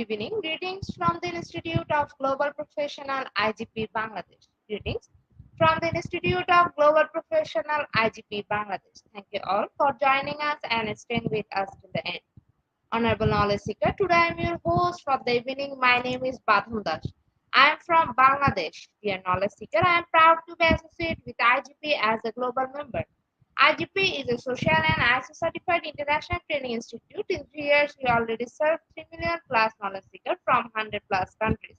evening. Greetings from the Institute of Global Professional IGP Bangladesh. Greetings from the Institute of Global Professional IGP Bangladesh. Thank you all for joining us and staying with us till the end. Honorable Knowledge Seeker, today I am your host for the evening. My name is Badham Das. I am from Bangladesh. Dear Knowledge Seeker, I am proud to be associated with IGP as a global member. IGP is a social and ISO certified international training institute. In 3 years, we already served 3 million plus knowledge seekers from 100 plus countries.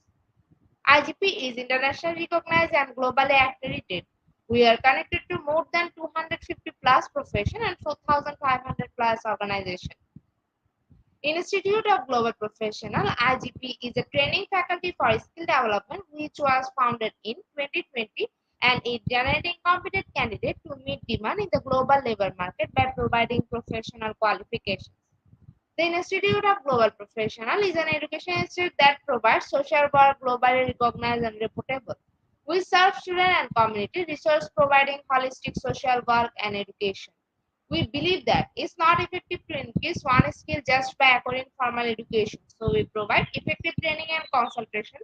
IGP is internationally recognized and globally accredited. We are connected to more than 250 plus professions and 4,500 plus organizations. Institute of Global Professional (IGP) is a training faculty for skill development which was founded in 2020 and is generating competent candidates to meet demand in the global labor market by providing professional qualifications. The Institute of Global Professional is an education institute that provides social work globally recognized and reputable. We serve student and community resource providing holistic social work and education. We believe that it's not effective to increase one skill just by acquiring formal education. So we provide effective training and consultation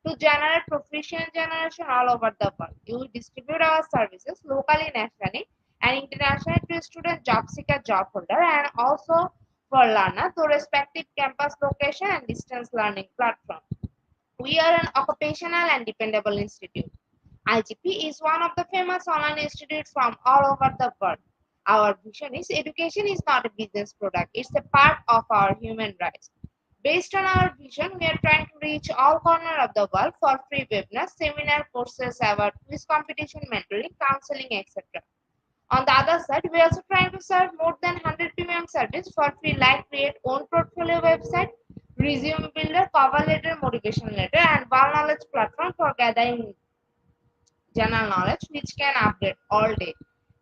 to generate proficient generation all over the world. We distribute our services locally, nationally, and internationally to student, job seeker, job holder, and also for learner to respective campus location and distance learning platform. We are an occupational and dependable institute. IGP is one of the famous online institutes from all over the world. Our vision is education is not a business product, it's a part of our human rights. Based on our vision, we are trying to reach all corners of the world for free webinars, seminar courses, award, quiz competition, mentoring, counseling, etc. On the other side, we are also trying to serve more than 100 premium services for free like create own portfolio website, resume builder, cover letter, motivation letter, and one knowledge platform for gathering general knowledge which can update all day.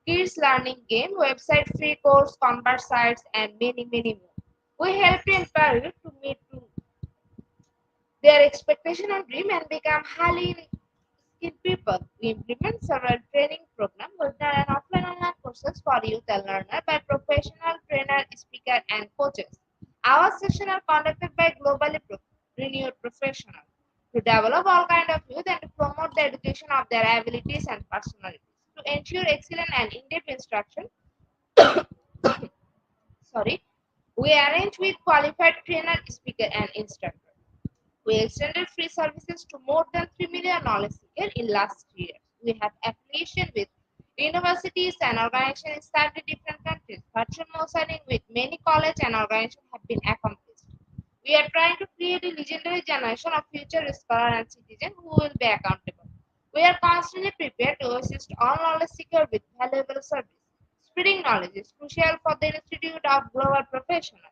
Kids learning game, website free course, convert sites, and many more. We help to empower you to meet their expectation and dream and become highly skilled people. We implement several training programs, webinar and offline online courses for youth and learner by professional trainer, speaker, and coaches. Our sessions are conducted by globally renewed professionals to develop all kind of youth and to promote the education of their abilities and personalities. To ensure excellent and in-depth instruction, sorry, we arrange with qualified trainer, speaker, and instructor. We extended free services to more than 3 million knowledge seekers in last year. We have affiliation with universities and organizations in 30 different countries. Virtual modeling with many colleges and organizations have been accomplished. We are trying to create a legendary generation of future scholars and citizens who will be accountable. We are constantly prepared to assist all knowledge seekers with valuable service. Spreading knowledge is crucial for the Institute of Global Professionals.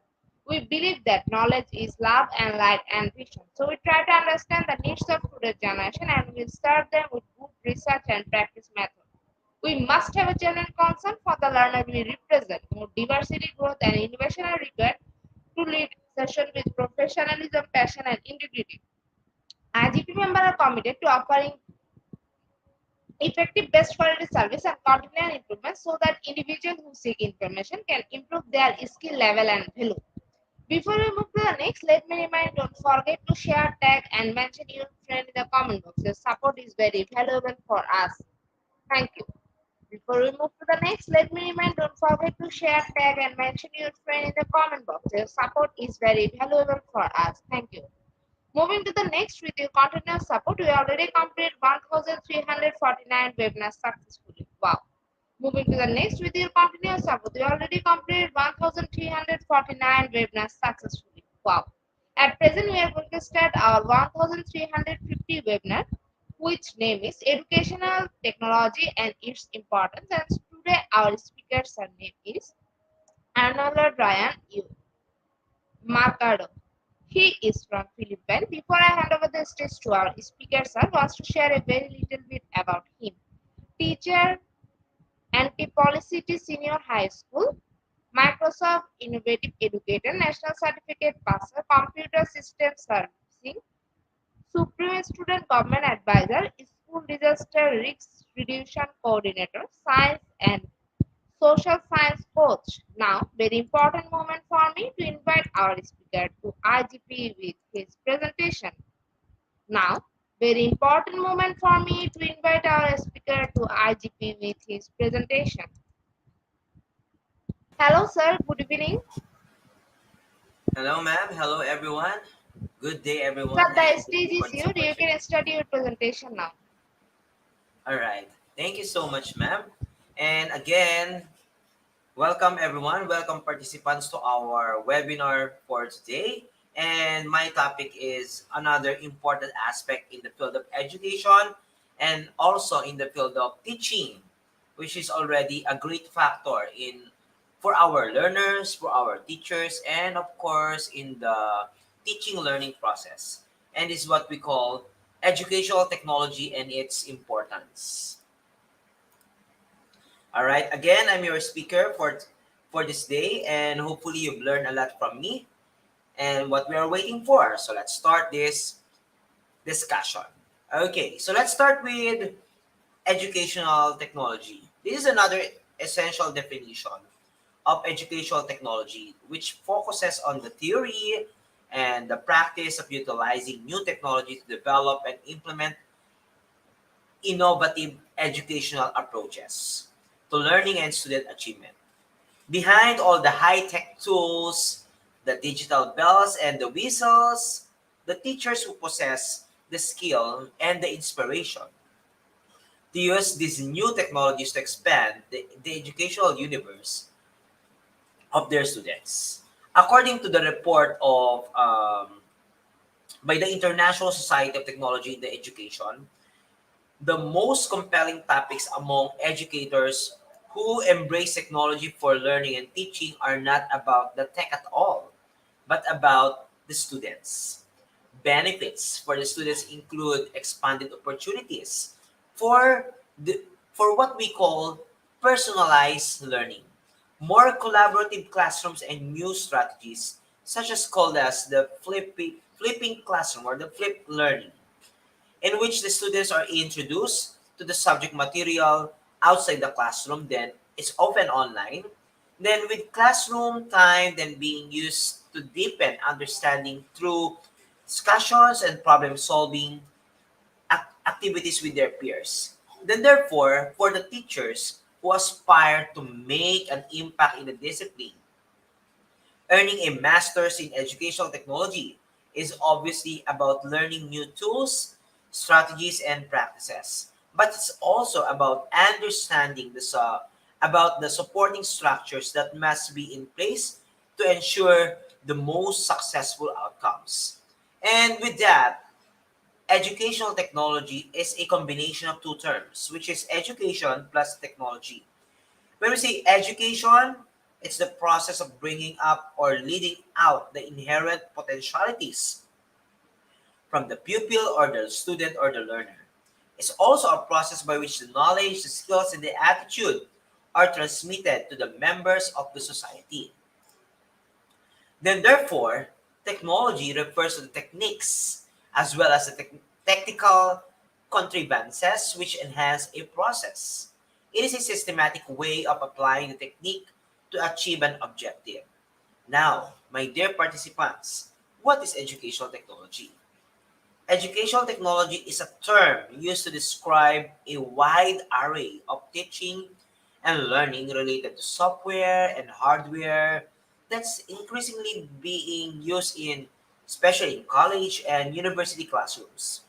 We believe that knowledge is love and light and vision. So we try to understand the needs of today's generation and we serve them with good research and practice methods. We must have a genuine concern for the learner we represent. More diversity, growth, and innovation are required to lead session with professionalism, passion, and integrity. IGP members are committed to offering effective best quality service and continual improvement so that individuals who seek information can improve their skill level and value. Before we move to the next, let me remind don't forget to share, tag, and mention your friend in the comment box. Your support is very valuable for us. Thank you. Before we move to the next, let me remind don't forget to share, tag, and mention your friend in the comment box. Your support is very valuable for us. Thank you. Moving to the next, with your continuous support, we already completed 1,349 webinars successfully. Wow. Moving to the next, with your continuous support, we already completed 1,349 webinars successfully. Wow. At present, we are going to start our 1,350 webinar, which name is Educational Technology and its Importance. And today, our speaker's name is Arnold Ryan Marcado. He is from Philippines. Before I hand over the stage to our speaker, sir, wants to share a very little bit about him. Teacher, Antipolicity Senior High School, Microsoft Innovative Educator, National Certificate Passer, Computer System Servicing, Supreme Student Government Advisor, School Disaster Risk Reduction Coordinator, Science and social science coach. Now, very important moment for me to invite our speaker to IGP with his presentation. Now, very important moment for me to invite our speaker to IGP with his presentation. Hello, sir. Good evening. Hello, ma'am. Hello, everyone. Good day, Sir, everyone, the and thank stage you for is this yours. You opportunity. can start your presentation now. All right. Thank you so much, ma'am. And again, welcome, everyone. Welcome, participants, to our webinar for today. And my topic is another important aspect in the field of education and also in the field of teaching, which is already a great factor in for our learners, for our teachers, and of course in the teaching learning process. And is what we call educational technology and its importance. All right. Again, I'm your speaker for this day, and hopefully you've learned a lot from me and what we are waiting for. So let's start this discussion. Okay. So let's start with educational technology. This is another essential definition of educational technology, which focuses on the theory and the practice of utilizing new technology to develop and implement innovative educational approaches to learning and student achievement. Behind all the high-tech tools, the digital bells and the whistles, the teachers who possess the skill and the inspiration to use these new technologies to expand the educational universe of their students. According to the report of by the International Society of Technology in the Education, the most compelling topics among educators who embrace technology for learning and teaching are not about the tech at all, but about the students. Benefits for the students include expanded opportunities for the for what we call personalized learning, more collaborative classrooms and new strategies such as called as the flipping classroom or the flipped learning in which the students are introduced to the subject material outside the classroom, then it's often online. Then with classroom time then being used to deepen understanding through discussions and problem solving activities with their peers. Then therefore, for the teachers who aspire to make an impact in the discipline, earning a master's in educational technology is obviously about learning new tools, strategies, and practices. But it's also about understanding about the supporting structures that must be in place to ensure the most successful outcomes. And with that, educational technology is a combination of two terms, which is education plus technology. When we say education, it's the process of bringing up or leading out the inherent potentialities from the pupil or the student or the learner. It's also a process by which the knowledge, the skills, and the attitude are transmitted to the members of the society. Then, therefore, technology refers to the techniques as well as the technical contrivances which enhance a process. It is a systematic way of applying the technique to achieve an objective. Now, my dear participants, what is educational technology? Educational technology is a term used to describe a wide array of teaching and learning related to software and hardware that's increasingly being used in especially in college and university classrooms.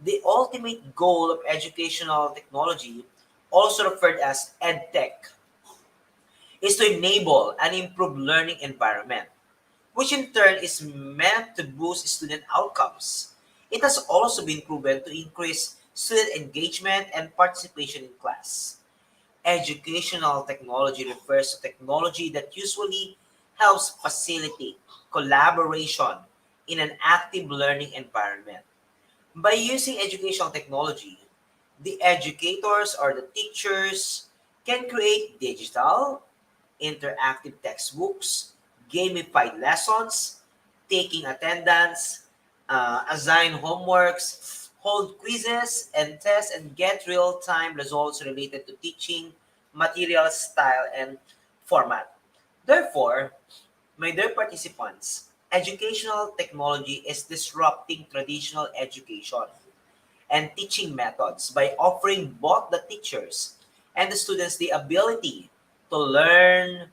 The ultimate goal of educational technology, also referred as edtech, is to enable an improved learning environment which in turn is meant to boost student outcomes. It has also been proven to increase student engagement and participation in class. Educational technology refers to technology that usually helps facilitate collaboration in an active learning environment. By using educational technology, the educators or the teachers can create digital, interactive textbooks, gamified lessons, taking attendance, assign homeworks, hold quizzes and tests, and get real time results related to teaching material, style, and format. Therefore, my dear participants, educational technology is disrupting traditional education and teaching methods by offering both the teachers and the students the ability to learn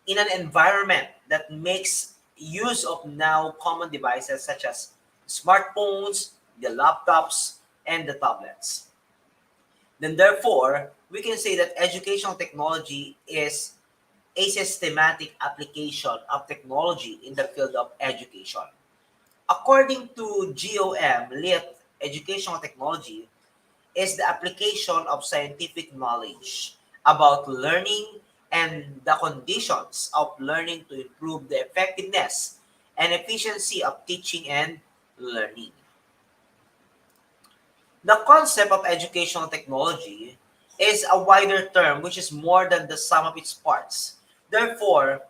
in an environment that makes use of now common devices such as smartphones, the laptops, and the tablets. Then, therefore, we can say that educational technology is a systematic application of technology in the field of education. According to GOM, LIT, educational technology is the application of scientific knowledge about learning and the conditions of learning to improve the effectiveness and efficiency of teaching and learning. The concept of educational technology is a wider term which is more than the sum of its parts. Therefore,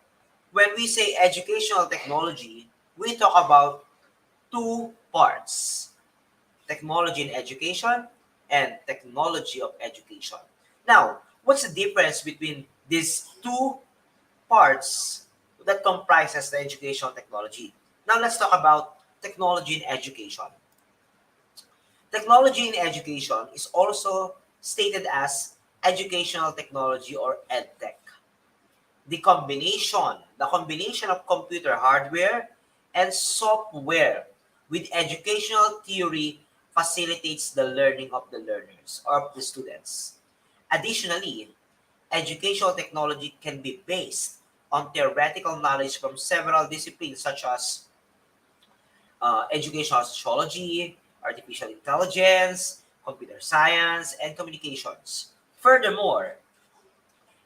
when we say educational technology, we talk about two parts: technology in education and technology of education. Now, what's the difference between these two parts that comprises the educational technology? Now, let's talk about technology in education. Technology in education is also stated as educational technology or edtech. The combination of computer hardware and software with educational theory facilitates the learning of the learners or of the students. Additionally, educational technology can be based on theoretical knowledge from several disciplines such as educational sociology, artificial intelligence, computer science, and communications. Furthermore,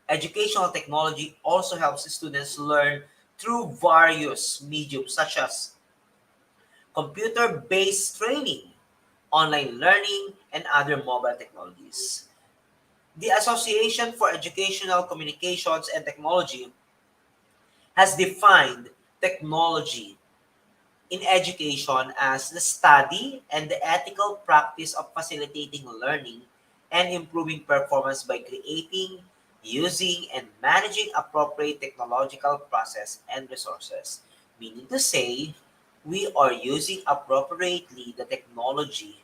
educational technology also helps students learn through various mediums such as computer-based training, online learning, and other mobile technologies. The Association for Educational Communications and Technology has defined technology in education as the study and the ethical practice of facilitating learning and improving performance by creating, using, and managing appropriate technological process and resources. Meaning to say, we are using appropriately the technology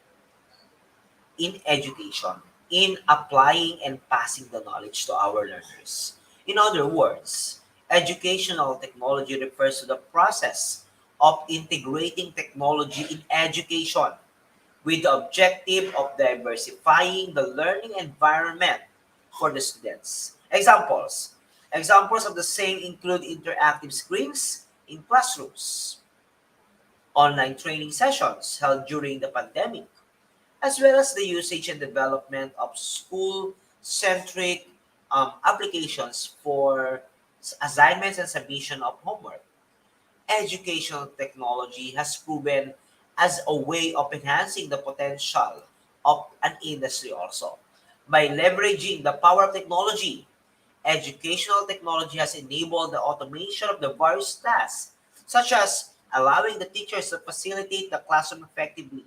in education, in applying and passing the knowledge to our learners. In other words, educational technology refers to the process of integrating technology in education with the objective of diversifying the learning environment for the students. Examples of the same include interactive screens in classrooms, online training sessions held during the pandemic, as well as the usage and development of school-centric applications for assignments and submission of homework. Educational technology has proven as a way of enhancing the potential of an industry also. By leveraging the power of technology, educational technology has enabled the automation of the various tasks, such as allowing the teachers to facilitate the classroom effectively.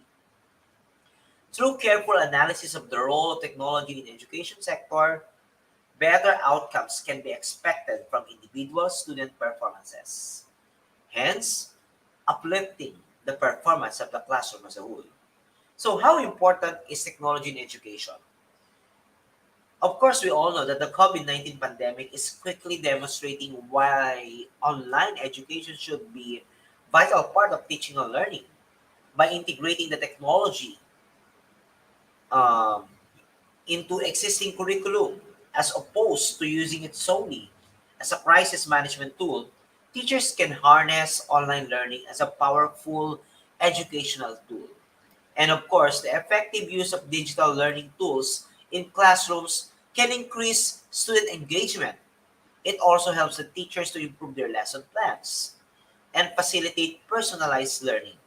Through careful analysis of the role of technology in the education sector, better outcomes can be expected from individual student performances, hence uplifting the performance of the classroom as a whole. So how important is technology in education? Of course, we all know that the COVID-19 pandemic is quickly demonstrating why online education should be a vital part of teaching and learning. By integrating the technology um, into existing curriculum as opposed to using it solely as a crisis management tool, teachers can harness online learning as a powerful educational tool. And of course, the effective use of digital learning tools in classrooms can increase student engagement. It also helps the teachers to improve their lesson plans and facilitate personalized learning.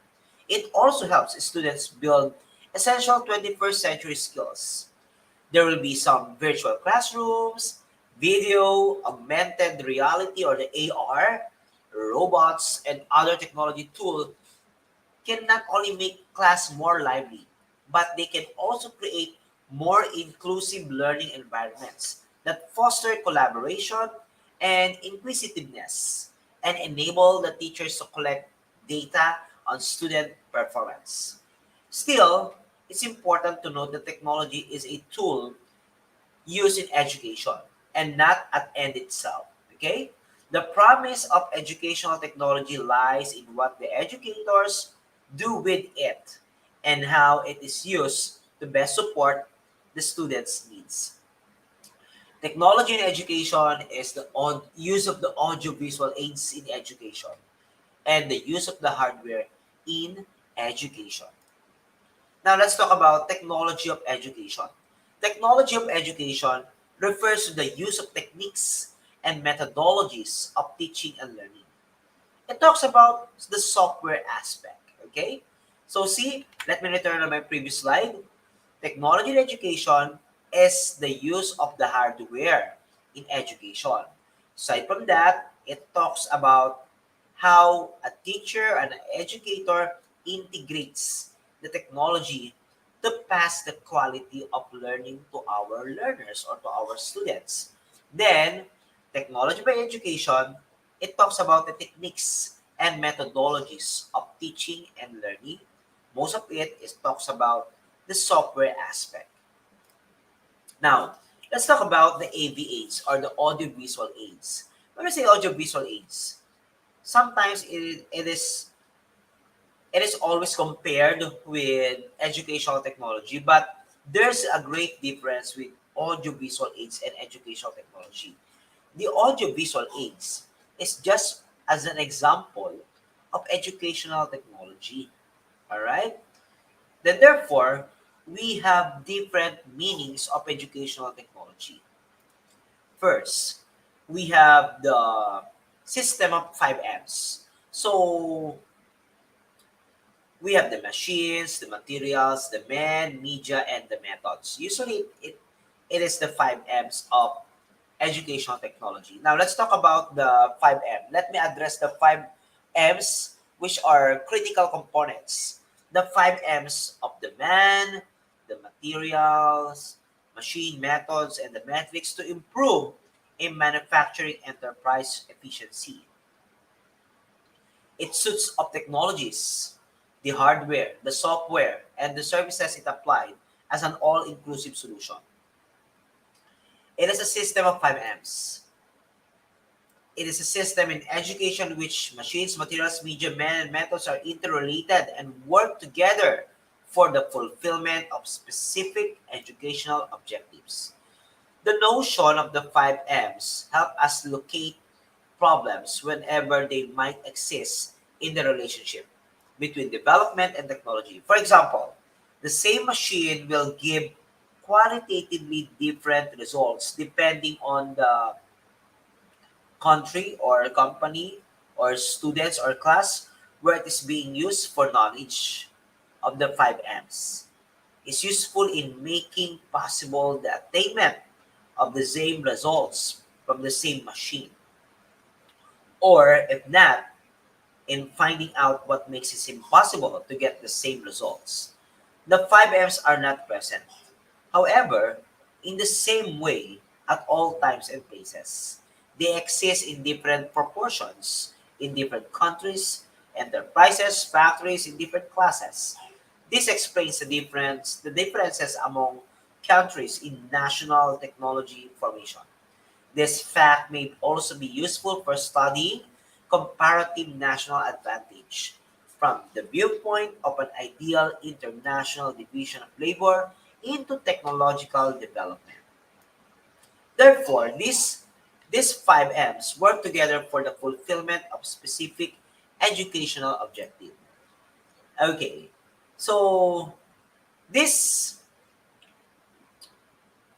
It also helps students build essential 21st century skills. There will be some virtual classrooms, video, augmented reality or the AR, robots, and other technology tools can not only make class more lively, but they can also create more inclusive learning environments. that foster collaboration and inquisitiveness and enable the teachers to collect data on student performance. Still, it's important to note that technology is a tool used in education and not an end itself. Okay? The promise of educational technology lies in what the educators do with it and how it is used to best support the students' needs. Technology in education is the use of the audiovisual aids in education and the use of the hardware in education. Now let's talk about technology of education. Technology of education refers to the use of techniques and methodologies of teaching and learning. It talks about the software aspect. Okay? So see, let me return to my previous slide. Technology in education is the use of the hardware in education. Aside from that, it talks about how a teacher and an educator integrates the technology to pass the quality of learning to our learners or to our students. Then, technology by education, it talks about the techniques and methodologies of teaching and learning. Most of it is talks about the software aspect. Now, let's talk about the AV aids or the audiovisual aids. When we say audiovisual aids, sometimes it is always compared with educational technology, but there's a great difference with audiovisual aids and educational technology. The audiovisual aids is just as an example of educational technology. All right? Then therefore, we have different meanings of educational technology. First, we have the system of 5 M's. So we have the machines, the materials, the men, media, and the methods. Usually, it is the 5 M's of educational technology. Now, let's talk about the 5 M. Let me address the 5 M's, which are critical components. The 5 M's of the man, the materials, machine methods, and the metrics to improve in manufacturing enterprise efficiency. It suits of technologies, the hardware, the software, and the services it applied as an all-inclusive solution. It is a system of 5 M's. It is a system in education which machines, materials, media, men, and methods are interrelated and work together for the fulfillment of specific educational objectives. The notion of the 5 M's help us locate problems whenever they might exist in the relationship between development and technology. For example, the same machine will give qualitatively different results depending on the country or company or students or class where it is being used. For knowledge of the 5 M's is useful in making possible the attainment of the same results from the same machine, or if not, in finding out what makes it impossible to get the same results. The 5 M's are not present, however, in the same way at all times and places. They exist in different proportions in different countries, enterprises, factories in different classes. This explains the differences among countries in national technology formation. This fact may also be useful for studying comparative national advantage from the viewpoint of an ideal international division of labor into technological development. Therefore, these 5 M's work together for the fulfillment of specific educational objective. Okay, so this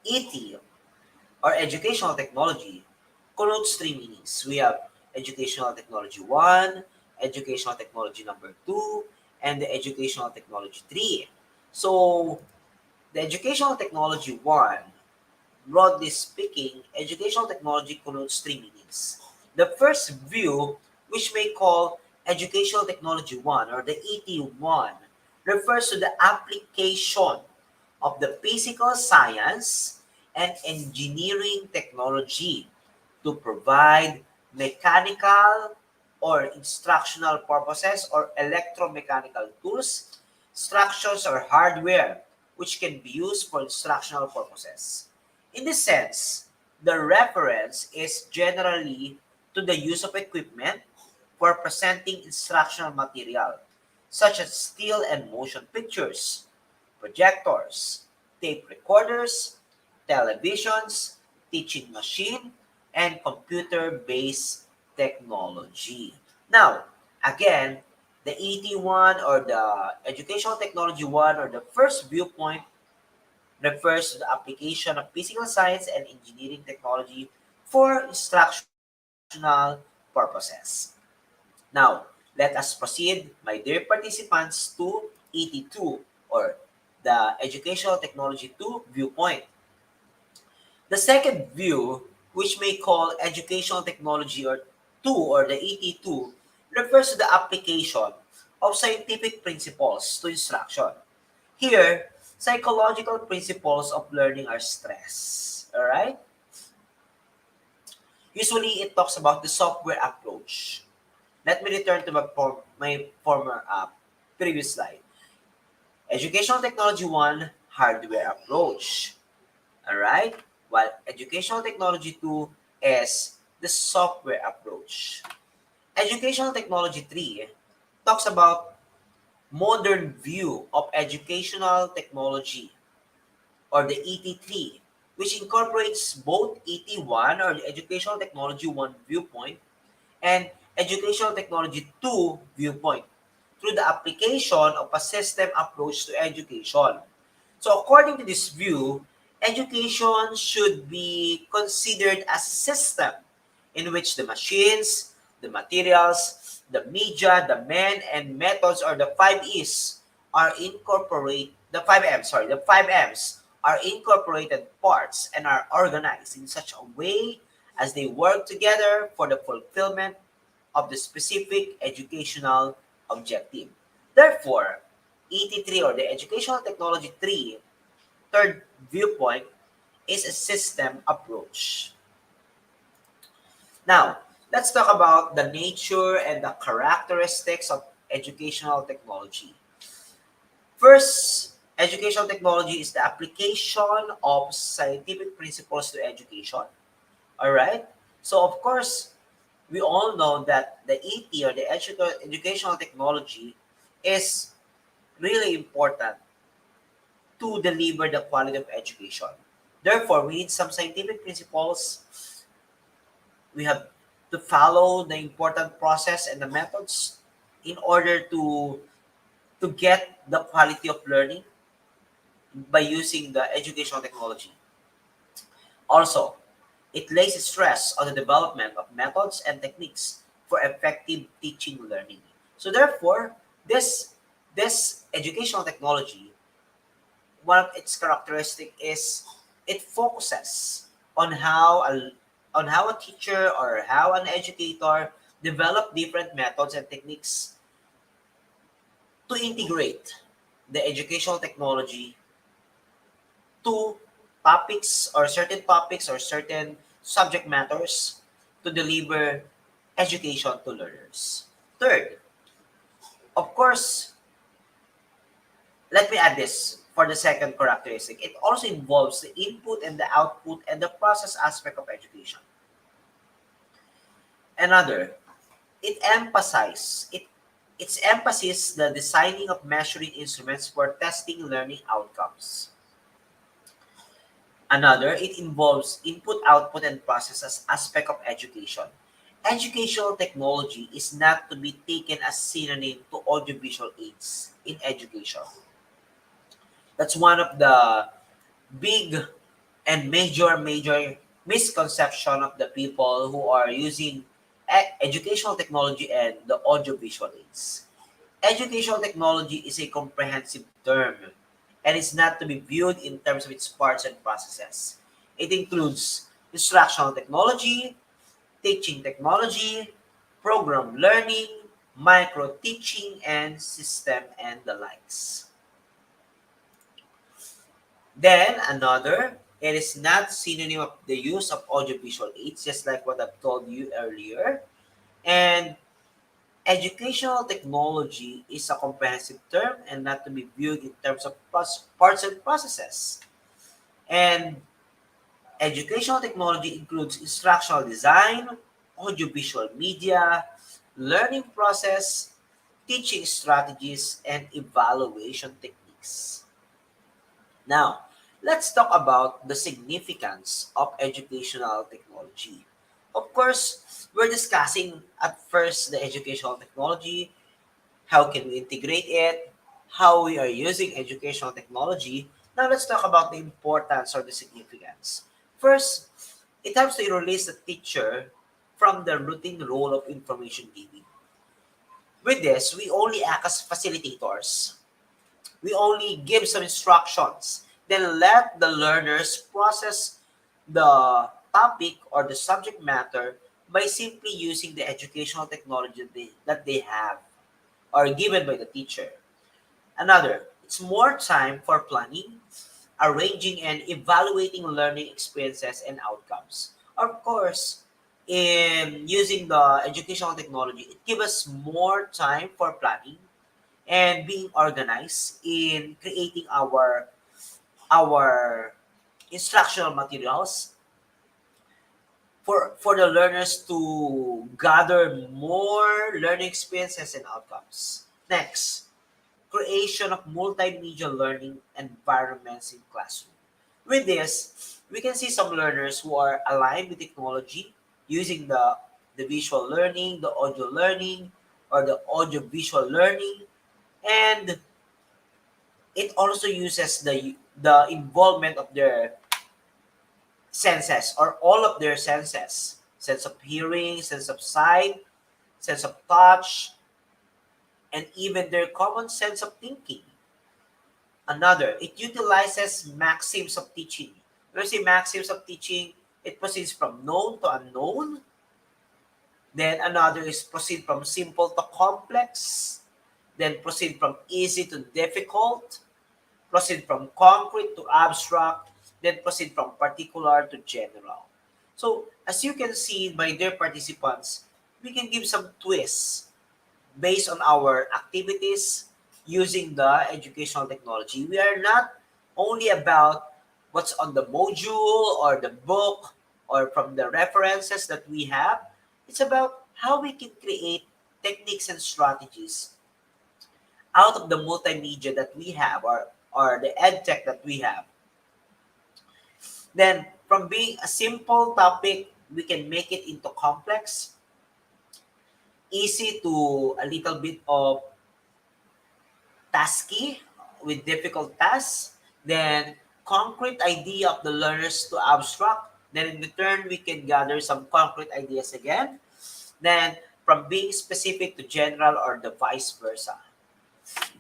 ET or educational technology connotes three meanings. We have educational technology 1, educational technology number 2, and the educational technology 3. So, the educational technology 1, broadly speaking, educational technology connotes three meanings. The first view, which may call educational technology 1 or the ET1, refers to the application of the physical science and engineering technology to provide mechanical or instructional purposes or electromechanical tools, structures, or hardware which can be used for instructional purposes. In this sense, the reference is generally to the use of equipment for presenting instructional material, such as still and motion pictures, projectors, tape recorders, televisions, teaching machine, and computer-based technology. Now, again, the ET1 or the Educational Technology 1 or the first viewpoint refers to the application of physical science and engineering technology for instructional purposes. Now, let us proceed, my dear participants, to ET2 or the Educational Technology 2 viewpoint. The second view, which may call Educational Technology or 2 or the ET2, refers to the application of scientific principles to instruction. Here, psychological principles of learning are stressed. All right? Usually, it talks about the software approach. Let me return to my former previous slide. Educational Technology 1, hardware approach. All right? While Educational Technology 2 is the software approach. Educational Technology 3 talks about modern view of educational technology or the ET3, which incorporates both ET1 or the Educational Technology 1 viewpoint and Educational Technology 2 viewpoint through the application of a system approach to education. So according to this view, education should be considered as a system in which the machines, the materials, the media, the men, and methods or the 5 E's are incorporate the 5 M's, the 5 M's are incorporated parts and are organized in such a way as they work together for the fulfillment of the specific educational objective. Therefore, ET3 or the Educational Technology 3, third viewpoint, is a system approach. Now, let's talk about the nature and the characteristics of educational technology. First, educational technology is the application of scientific principles to education. All right? So, of course, we all know that the ET or the educational technology is really important to deliver the quality of education. Therefore, we need some scientific principles. We have to follow the important process and the methods in order to get the quality of learning by using the educational technology. Also, it lays stress on the development of methods and techniques for effective teaching learning. So therefore, this educational technology, one of its characteristic is it focuses on how a teacher or how an educator develop different methods and techniques to integrate the educational technology to topics or certain subject matters to deliver education to learners. Third, of course, let me add this for the second characteristic. It also involves the input and the output and the process aspect of education. Another, its emphasis the designing of measuring instruments for testing learning outcomes. Another, it involves input, output, and processes aspect of education. Educational technology is not to be taken as synonym to audiovisual aids in education. That's one of the big and major misconception of the people who are using educational technology and the audiovisual aids. Educational technology is a comprehensive term and is not to be viewed in terms of its parts and processes. It includes instructional technology, teaching technology, program learning, micro teaching, and system and the likes. Then another, It is not synonym of the use of audiovisual aids, just like what I've told you earlier. And educational technology is a comprehensive term and not to be viewed in terms of parts and processes. And educational technology includes instructional design, audiovisual media, learning process, teaching strategies, and evaluation techniques. Now, let's talk about the significance of educational technology. Of course, we're discussing at first the educational technology, how can we integrate it, how we are using educational technology. Now let's talk about the importance or the significance. First, it helps to release the teacher from the routine role of information giving. With this, we only act as facilitators. We only give some instructions, then let the learners process the topic or the subject matter by simply using the educational technology that they have or given by the teacher. Another, it's more time for planning, arranging, and evaluating learning experiences and outcomes. Of course, in using the educational technology, it gives us more time for planning and being organized in creating our instructional materials for the learners to gather more learning experiences and outcomes. Next, creation of multimedia learning environments in classroom. With this, we can see some learners who are aligned with technology using the visual learning, the audio learning, or the audio visual learning, and it also uses the involvement of their senses or all of their senses, sense of hearing, sense of sight, sense of touch, and even their common sense of thinking. Another, it utilizes maxims of teaching. When we say maxims of teaching, it proceeds from known to unknown. Then another is proceed from simple to complex. Then proceed from easy to difficult. Proceed from concrete to abstract. Then proceed from particular to general. So as you can see, my dear participants, we can give some twists based on our activities using the educational technology. We are not only about what's on the module or the book or from the references that we have. It's about how we can create techniques and strategies out of the multimedia that we have or the ed tech that we have. Then from being a simple topic, we can make it into complex, easy to a little bit of tasky with difficult tasks, then concrete idea of the learners to abstract, then in return we can gather some concrete ideas again, then from being specific to general or the vice versa.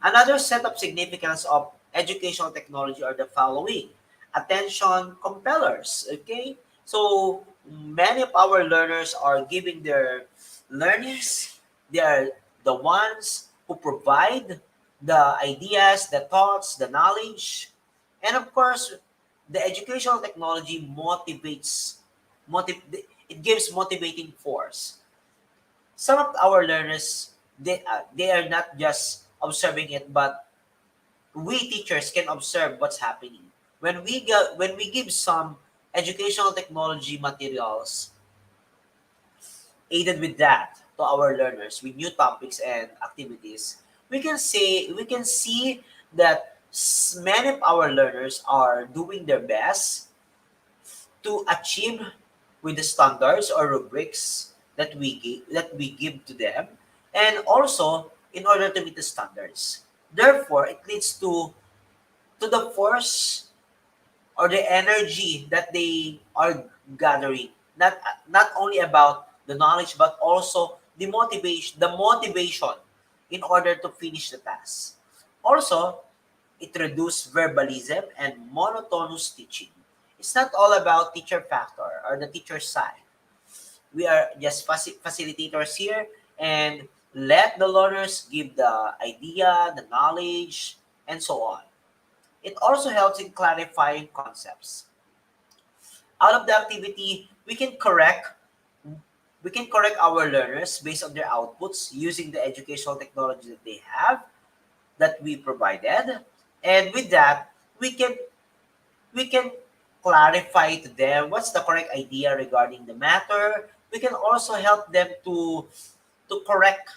Another set of significance of educational technology are the following. Attention compellers, okay? So many of our learners are giving their learners, they are the ones who provide the ideas, the thoughts, the knowledge. And of course, the educational technology it gives motivating force. Some of our learners, they are not just observing it, but we teachers can observe what's happening when we give some educational technology materials aided with that to our learners with new topics and activities. We can see that many of our learners are doing their best to achieve with the standards or rubrics that we give to them, and also in order to meet the standards. Therefore, it leads to the force or the energy that they are gathering. Not only about the knowledge but also the motivation in order to finish the task. Also, it reduces verbalism and monotonous teaching. It's not all about teacher factor or the teacher side. We are just facilitators here and let the learners give the idea, the knowledge, and so on. It also helps in clarifying concepts. Out of the activity, we can correct our learners based on their outputs using the educational technology that they have, that we provided. And with that, we can clarify to them what's the correct idea regarding the matter. We can also help them to correct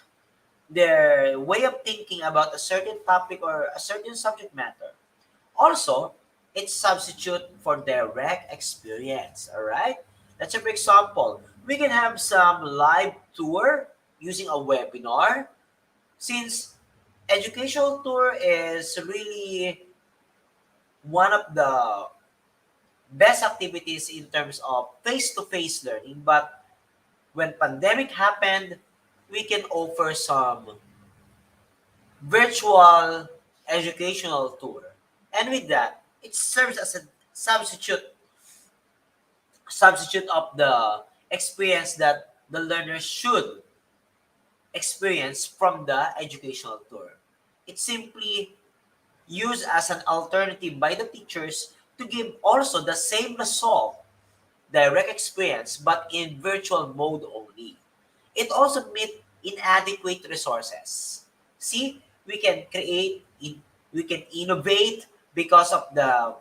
their way of thinking about a certain topic or a certain subject matter. Also, it's substitute for direct experience. All right. Let's say, for example, we can have some live tour using a webinar, since educational tour is really one of the best activities in terms of face-to-face learning. But when pandemic happened, we can offer some virtual educational tour. And with that, it serves as a substitute of the experience that the learner should experience from the educational tour. It's simply used as an alternative by the teachers to give also the same result, direct experience, but in virtual mode only. It also meet inadequate resources. See, we can innovate because of the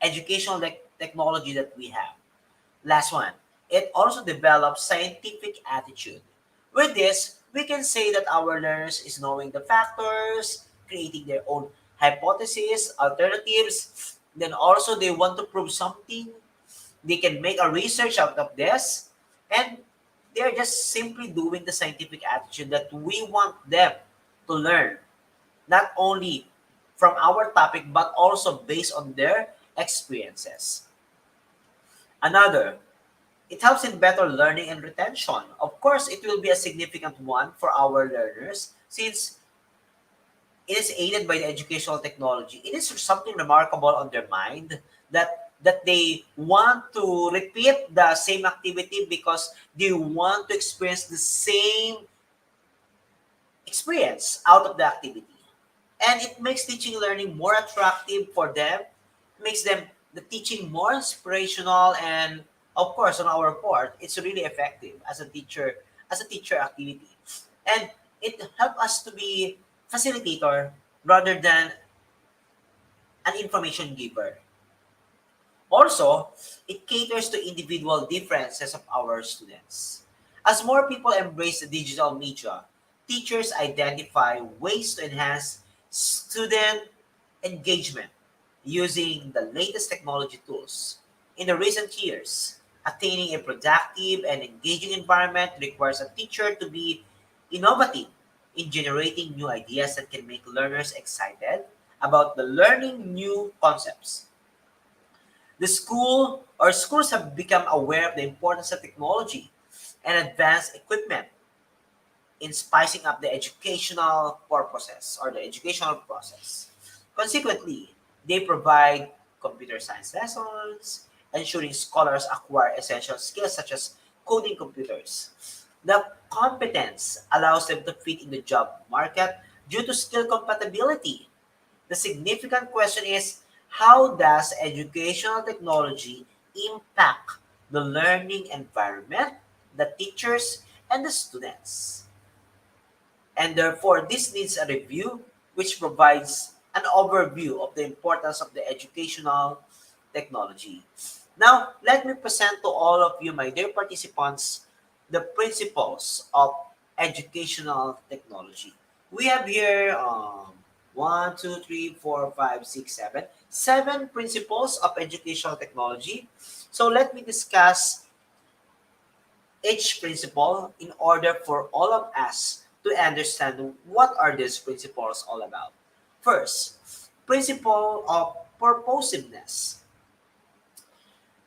educational technology that we have. Last one, it also develops scientific attitude. With this, we can say that our learners is knowing the factors, creating their own hypotheses, alternatives. Then also they want to prove something. They can make a research out of this, and they're just simply doing the scientific attitude that we want them to learn, not only from our topic but also based on their experiences. Another, it helps in better learning and retention. Of course, it will be a significant one for our learners since it is aided by the educational technology. It is something remarkable on their mind that they want to repeat the same activity because they want to experience the same experience out of the activity. And it makes teaching learning more attractive for them, makes them the teaching more inspirational, and of course on our part it's really effective as a teacher activity. And it helps us to be facilitator rather than an information giver. Also, it caters to individual differences of our students. As more people embrace the digital media, teachers identify ways to enhance student engagement using the latest technology tools. In the recent years, attaining a productive and engaging environment requires a teacher to be innovative in generating new ideas that can make learners excited about the learning new concepts. The schools have become aware of the importance of technology and advanced equipment in spicing up the educational purposes or the educational process. Consequently, they provide computer science lessons, ensuring scholars acquire essential skills such as coding computers. The competence allows them to fit in the job market due to skill compatibility. The significant question is, how does educational technology impact the learning environment, the teachers, and the students? And therefore, this needs a review which provides an overview of the importance of the educational technology. Now, let me present to all of you, my dear participants, the principles of educational technology. We have here 7 principles of educational technology. So let me discuss each principle in order for all of us to understand what are these principles all about. First, principle of purposiveness.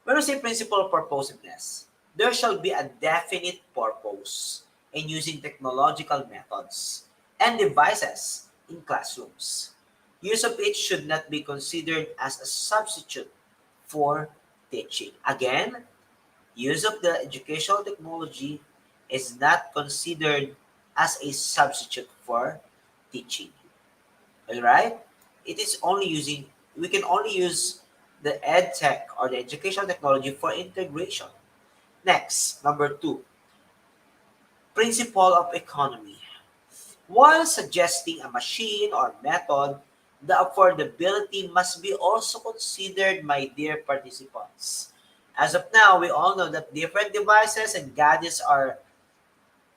When we say principle of purposiveness, there shall be a definite purpose in using technological methods and devices in classrooms. Use of it should not be considered as a substitute for teaching. Again, use of the educational technology is not considered as a substitute for teaching. All right? It is only using, we can only use the ed tech or the educational technology for integration. Next, number two, principle of economy. While suggesting a machine or method, the affordability must be also considered, my dear participants. As of now, we all know that different devices and gadgets are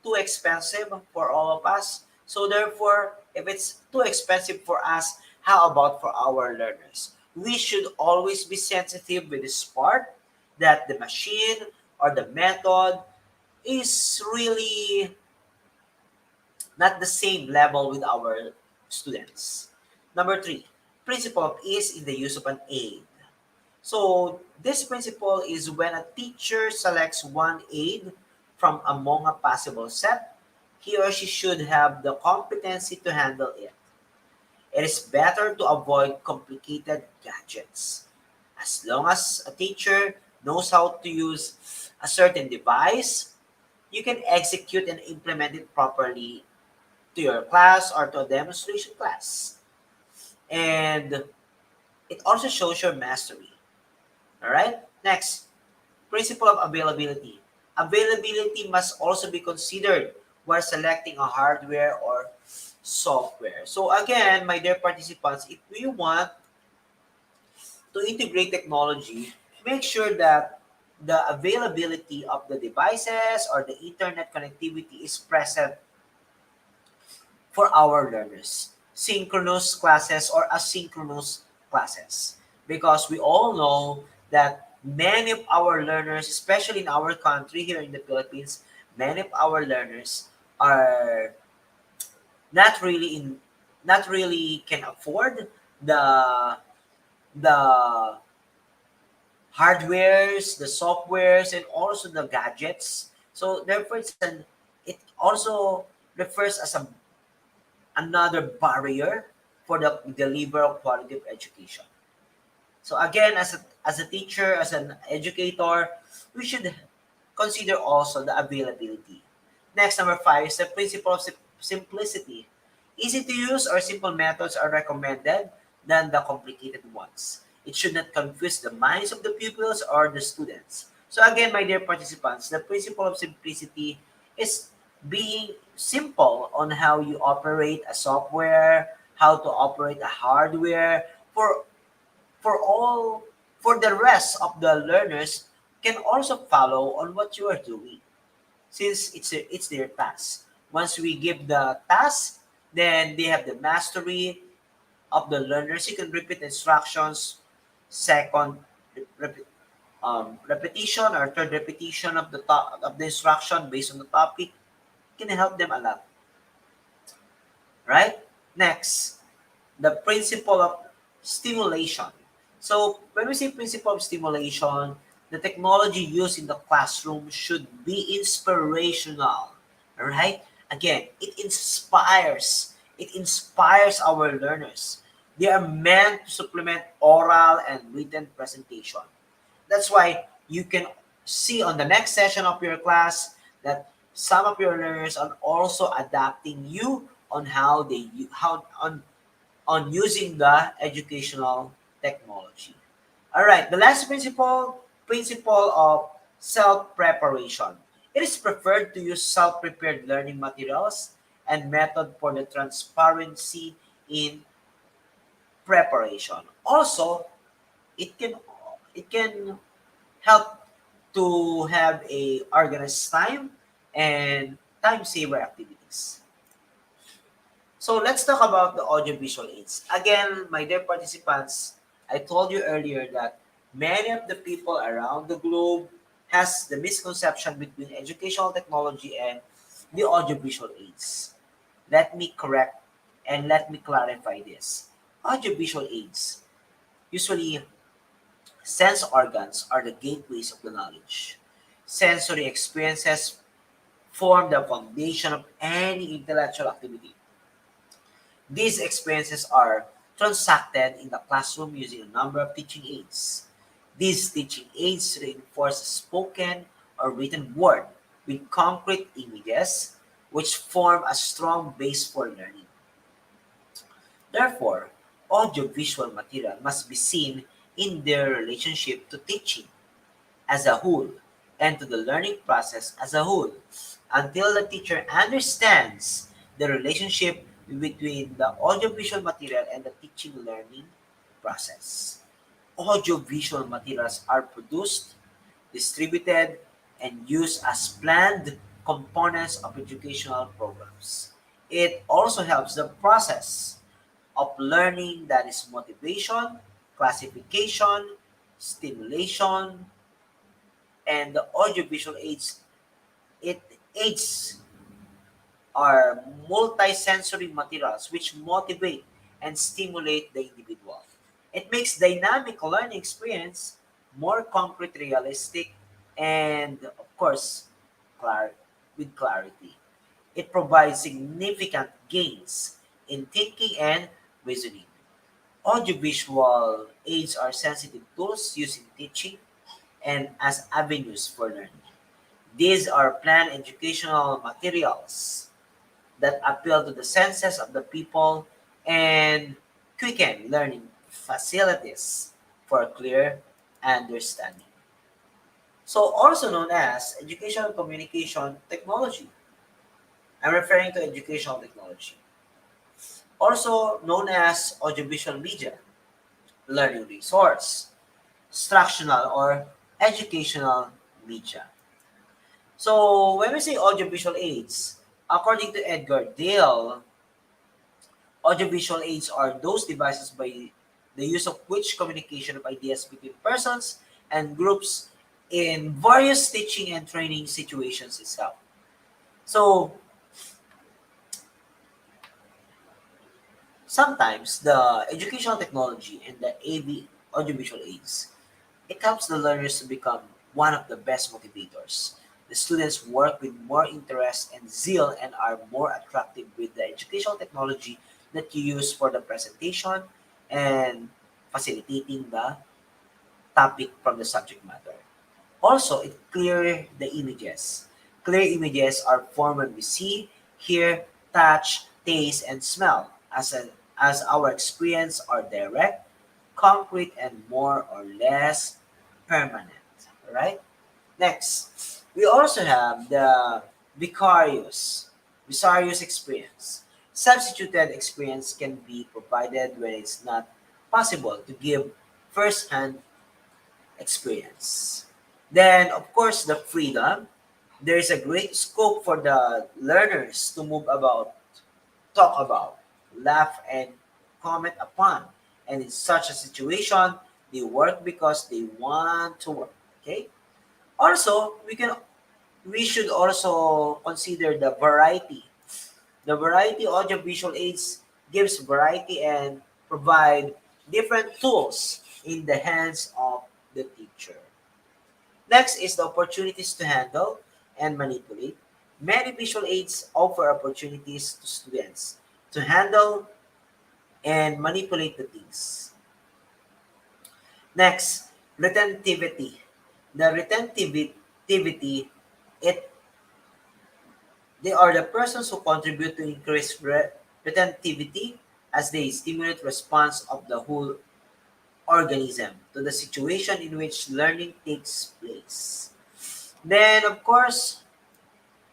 too expensive for all of us. So therefore, if it's too expensive for us, how about for our learners? We should always be sensitive with this part that the machine or the method is really not the same level with our students. Number three, principle of ease in the use of an aid. So this principle is when a teacher selects one aid from among a possible set, he or she should have the competency to handle it. It is better to avoid complicated gadgets. As long as a teacher knows how to use a certain device, you can execute and implement it properly to your class or to a demonstration class. And it also shows your mastery. All right? Next, principle of availability. Availability must also be considered while selecting a hardware or software. So again, my dear participants, if we want to integrate technology, make sure that the availability of the devices or the internet connectivity is present for our learners. Synchronous classes or asynchronous classes. Because we all know that many of our learners, especially in our country here in the Philippines, many of our learners are not really in not really can afford the hardwares, the softwares, and also the gadgets. So therefore, it also refers as another barrier for the deliver of quality of education. So again, as a teacher, as an educator, we should consider also the availability. Next, number five is the principle of simplicity. Easy to use or simple methods are recommended than the complicated ones. It should not confuse the minds of the pupils or the students. So again, my dear participants, the principle of simplicity is being simple on how you operate a software, how to operate a hardware for all for the rest of the learners can also follow on what you are doing since it's their task. Once we give the task, then they have the mastery of the learners. You can repeat instructions, second rep- repetition or third repetition of of the instruction based on the topic can help them a lot, right? Next, the principle of stimulation. So when we say principle of stimulation, the technology used in the classroom should be inspirational. All right? Again, it inspires. It inspires our learners. They are meant to supplement oral and written presentation. That's why you can see on the next session of your class that some of your learners are also adapting you on how how on using the educational technology. All right, the last principle of self-preparation. It is preferred to use self-prepared learning materials and method for the transparency in preparation. Also, it can it can help to have a organized time and time saver activities. So let's talk about the audiovisual aids. Again, my dear participants, I told you earlier that many of the people around the globe has the misconception between educational technology and the audiovisual aids. Let me correct and let me clarify this. Audiovisual aids, usually sense organs, are the gateways of the knowledge. Sensory experiences form the foundation of any intellectual activity. These experiences are transacted in the classroom using a number of teaching aids. These teaching aids reinforce spoken or written word with concrete images, which form a strong base for learning. Therefore, audiovisual material must be seen in their relationship to teaching as a whole and to the learning process as a whole until the teacher understands the relationship between the audiovisual material and the teaching learning process. Audiovisual materials are produced, distributed, and used as planned components of educational programs. It also helps the process of learning, that is motivation, classification, stimulation, and the audiovisual aids. It aids are multisensory materials which motivate and stimulate the individual. It makes dynamic learning experience more concrete, realistic, and of course, clar- with clarity. It provides significant gains in thinking and reasoning. Audiovisual aids are sensitive tools used in teaching and as avenues for learning. These are planned educational materials that appeal to the senses of the people and quicken learning facilities for clear understanding. So, also known as educational communication technology. I'm referring to educational technology. Also known as audiovisual media, learning resource, instructional or educational media. So, when we say audiovisual aids, according to Edgar Dale, audiovisual aids are those devices by the use of which communication of ideas between persons and groups in various teaching and training situations itself. So, sometimes the educational technology and the AV audiovisual aids, it helps the learners to become one of the best motivators. The students work with more interest and zeal and are more attractive with the educational technology that you use for the presentation and facilitating the topic from the subject matter. Also, it clear the images. Clear images are formed when we see, hear, touch, taste, and smell, as our experience are direct, concrete, and more or less permanent. Right? Next, we also have the vicarious experience. Substituted experience can be provided when it's not possible to give first-hand experience. Then, of course, the freedom. There is a great scope for the learners to move about, talk about, laugh, and comment upon. And in such a situation, they work because they want to work. Okay. Also, we should also consider the variety. The variety audiovisual aids gives variety and provide different tools in the hands of the teacher. Next is the opportunities to handle and manipulate. Many visual aids offer opportunities to students to handle and manipulate the things. Next, retentivity. The retentivity, it they are the persons who contribute to increase retentivity as they stimulate response of the whole organism to the situation in which learning takes place. Then, of course,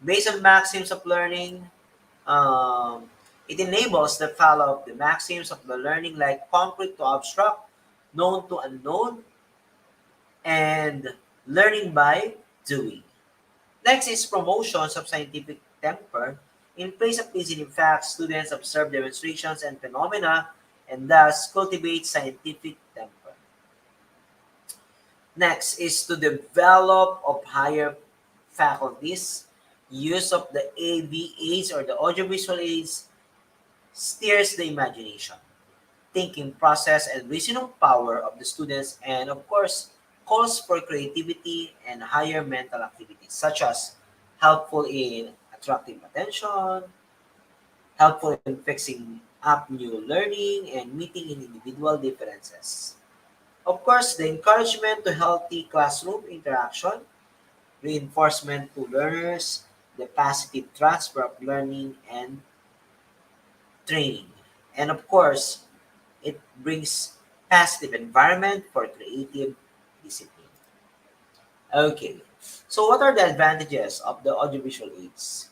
based on maxims of learning, um, it enables the follow of the maxims of the learning like concrete to abstract, known to unknown, and learning by doing. Next is promotions of scientific temper. In place of listening facts, students observe demonstrations and phenomena and thus cultivate scientific temper. Next is to develop of higher faculties. Use of the AV aids or the audiovisual aids steers the imagination, thinking process, and reasoning power of the students, and of course, calls for creativity and higher mental activities, such as helpful in attracting attention, helpful in fixing up new learning, and meeting in individual differences. Of course, the encouragement to healthy classroom interaction, reinforcement to learners, the positive transfer of learning and training. And of course, it brings positive environment for creative discipline. Okay, so what are the advantages of the audiovisual aids?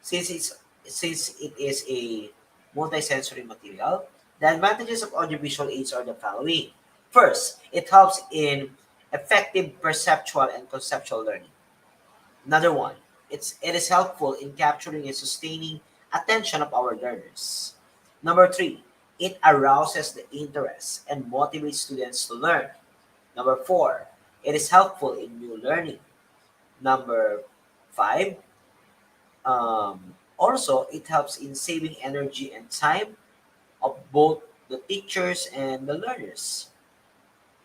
Since it's since it is a multisensory material, the advantages of audiovisual aids are the following. First, it helps in effective perceptual and conceptual learning. Another one, it is helpful in capturing and sustaining attention of our learners. Number three, it arouses the interest and motivates students to learn. Number four, it is helpful in new learning. Number five, also it helps in saving energy and time of both the teachers and the learners.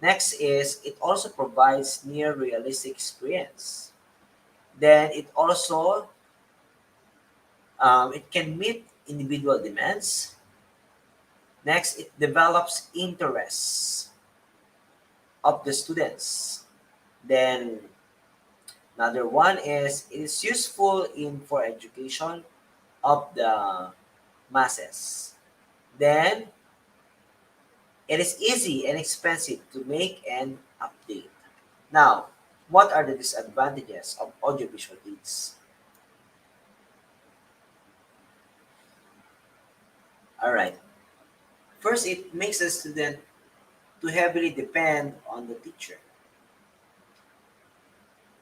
Next is it also provides near realistic experience. Then it can meet individual demands. Next, it develops interests of the students. Then another one is it is useful in for education of the masses. Then it is easy and expensive to make and update. Now, what are the disadvantages of audiovisual aids? All right. First, it makes the student to heavily depend on the teacher.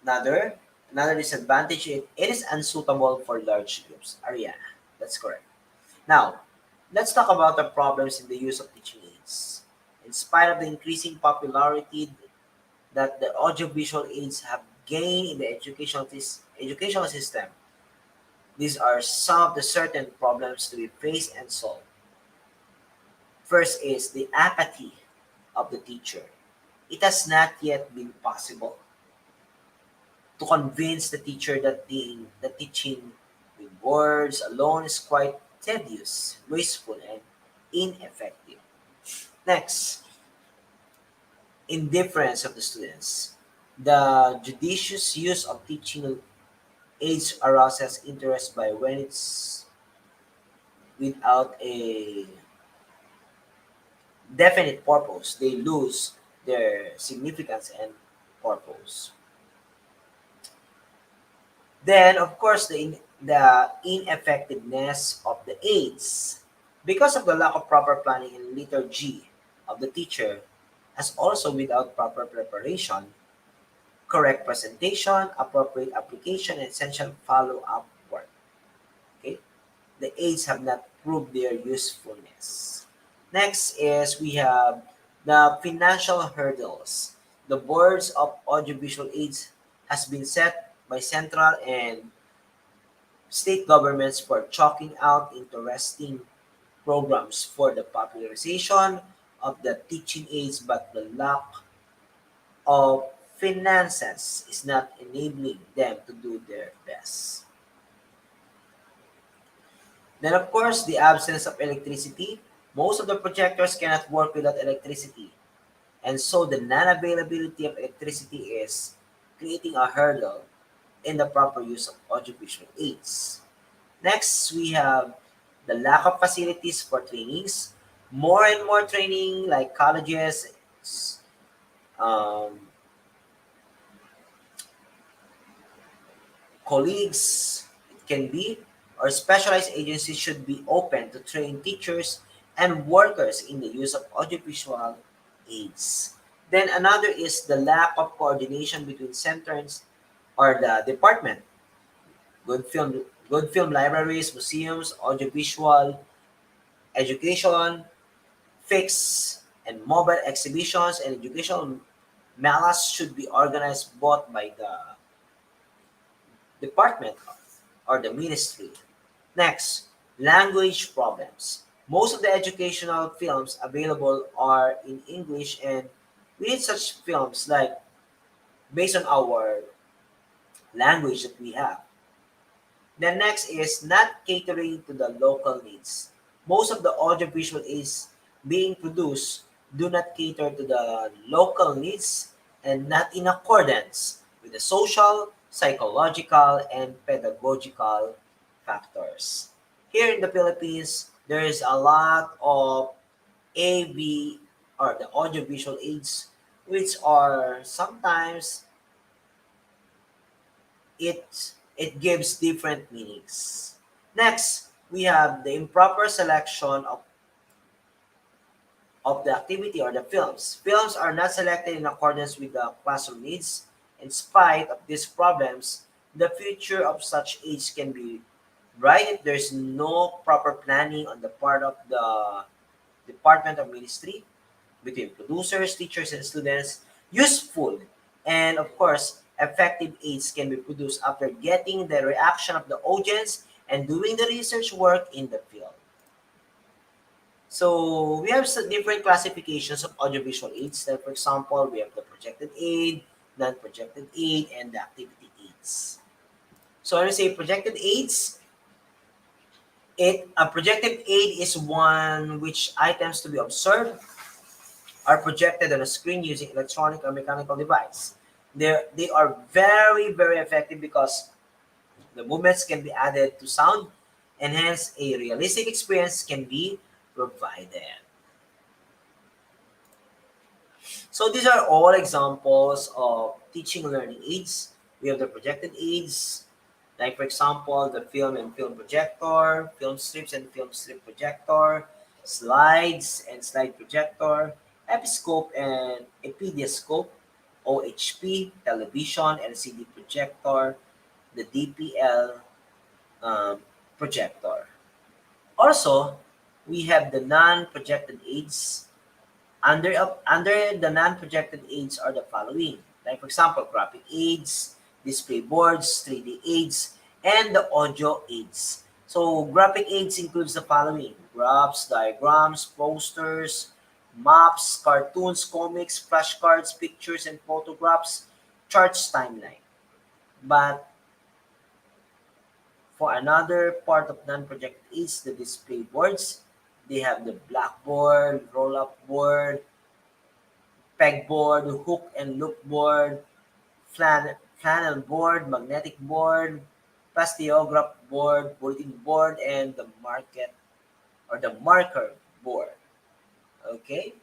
Another another disadvantage is it is unsuitable for large groups. Aria, that's correct. Now, let's talk about the problems in the use of teaching aids. In spite of the increasing popularity that the audiovisual aids have gained in the educational system, these are some of the certain problems to be faced and solved. First is the apathy of the teacher. It has not yet been possible to convince the teacher that the teaching with words alone is quite tedious, wasteful, and ineffective. Next, indifference of the students. The judicious use of teaching aids arouses interest by when it's without a definite purpose, they lose their significance and purpose. Then, of course, the ineffectiveness of the aids. Because of the lack of proper planning and liturgy of the teacher, as also without proper preparation, correct presentation, appropriate application, and essential follow-up work. Okay? The aids have not proved their usefulness. Next is we have the financial hurdles. The boards of audiovisual aids has been set by central and state governments for chalking out interesting programs for the popularization of the teaching aids, but the lack of finances is not enabling them to do their best. Then, of course, the absence of electricity. Most of the projectors cannot work without electricity, and so the non-availability of electricity is creating a hurdle in the proper use of audiovisual aids. Next, we have the lack of facilities for trainings. More and more training, like colleges, um, colleagues, it can be, or specialized agencies should be open to train teachers and workers in the use of audiovisual aids. Then another is the lack of coordination between centers or the department. Good film libraries, museums, audiovisual education, fixed and mobile exhibitions, and educational malas should be organized both by the department or the ministry. Next, language problems. Most of the educational films available are in English, and we need such films like based on our language that we have. The next is not catering to the local needs. Most of the audiovisual is being produced do not cater to the local needs and not in accordance with the social, psychological, and pedagogical factors. Here in the Philippines, there is a lot of AV or the audiovisual aids, which are sometimes it gives different meanings. Next, we have the improper selection of the activity or the films. Films are not selected in accordance with the classroom needs. In spite of these problems, the future of such aids can be bright if there's no proper planning on the part of the department or ministry between producers, teachers, and students. Useful and, of course, effective aids can be produced after getting the reaction of the audience and doing the research work in the field. So we have some different classifications of audiovisual aids. Like for example, we have the projected aid, non-projected aid, and the activity aids. So when we say projected aids, it a projected aid is one which items to be observed are projected on a screen using electronic or mechanical device. They are very, very effective because the movements can be added to sound and hence a realistic experience can be provided. So these are all examples of teaching learning aids. We have the projected aids, like for example, the film and film projector, film strips and film strip projector, slides and slide projector, episcope and epidescope, OHP, television, LCD projector, the DPL projector. Also, we have the non-projected aids. Under the non-projected aids are the following. Like for example, graphic aids, display boards, 3D aids, and the audio aids. So graphic aids includes the following: graphs, diagrams, posters, maps, cartoons, comics, flashcards, pictures, and photographs, charts, timeline. But for another part of non-projected aids, the display boards, they have the blackboard, roll-up board, pegboard, hook and loop board, flannel board, magnetic board, plastograph board, bulletin board, and the market or the marker board. Okay.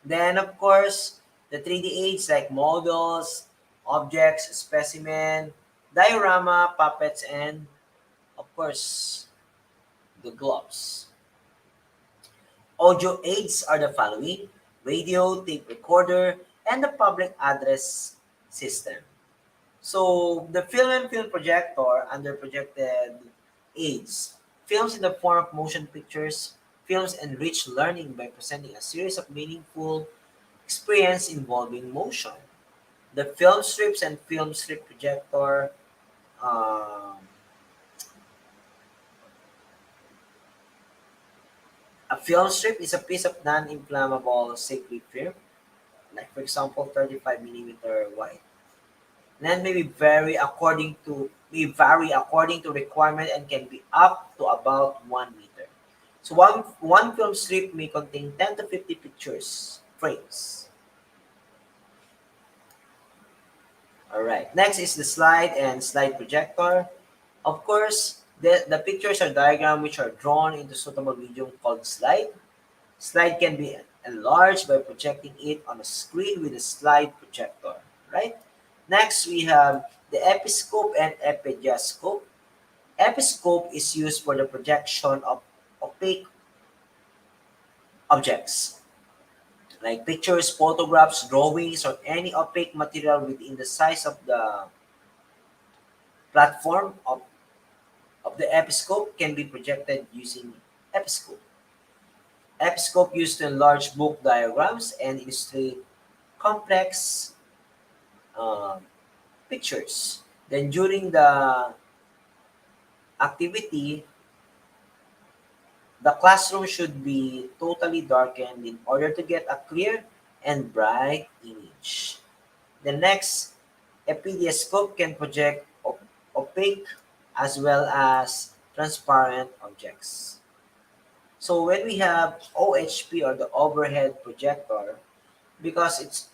Then of course the 3D aids like models, objects, specimen, diorama, puppets, and of course the gloves. Audio aids are the following: radio, tape recorder, and the public address system. So the film and film projector under projected aids. Films in the form of motion pictures. Films enrich learning by presenting a series of meaningful experience involving motion. The film strips and film strip projector. Um, a film strip is a piece of non-inflammable safety film, like for example 35 millimeter wide. And then may vary according to requirement and can be up to about 1 meter. So one film strip may contain 10 to 50 pictures frames. All right. Next is the slide and slide projector. Of course, the pictures are diagram which are drawn into suitable medium called slide. Slide can be enlarged by projecting it on a screen with a slide projector, right? Next, we have the episcope and epidescope. Episcope is used for the projection of opaque objects, like pictures, photographs, drawings, or any opaque material within the size of the platform of the episcope can be projected using episcope. Episcope used to enlarge book diagrams and illustrate complex um, pictures. Then during the activity, the classroom should be totally darkened in order to get a clear and bright image. The next, epidescope can project opaque as well as transparent objects. So when we have OHP or the overhead projector, because it's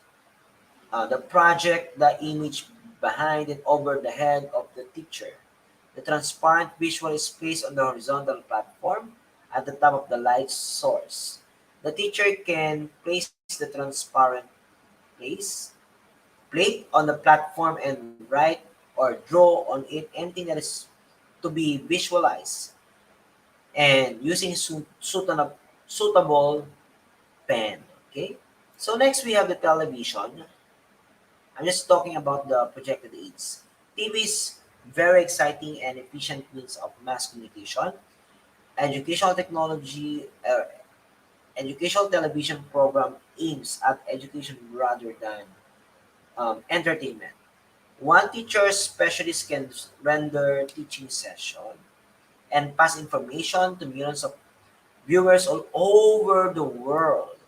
the project the image behind and over the head of the teacher. The transparent visual is placed on the horizontal platform at the top of the light source. The teacher can place the transparent place plate on the platform and write or draw on it anything that is to be visualized and using suitable pen. Okay. So next we have the television. I'm just talking about the projected aids. TV is very exciting and efficient means of mass communication. Educational technology, educational television program aims at education rather than entertainment. One teacher specialist can render teaching session and pass information to millions of viewers all over the world.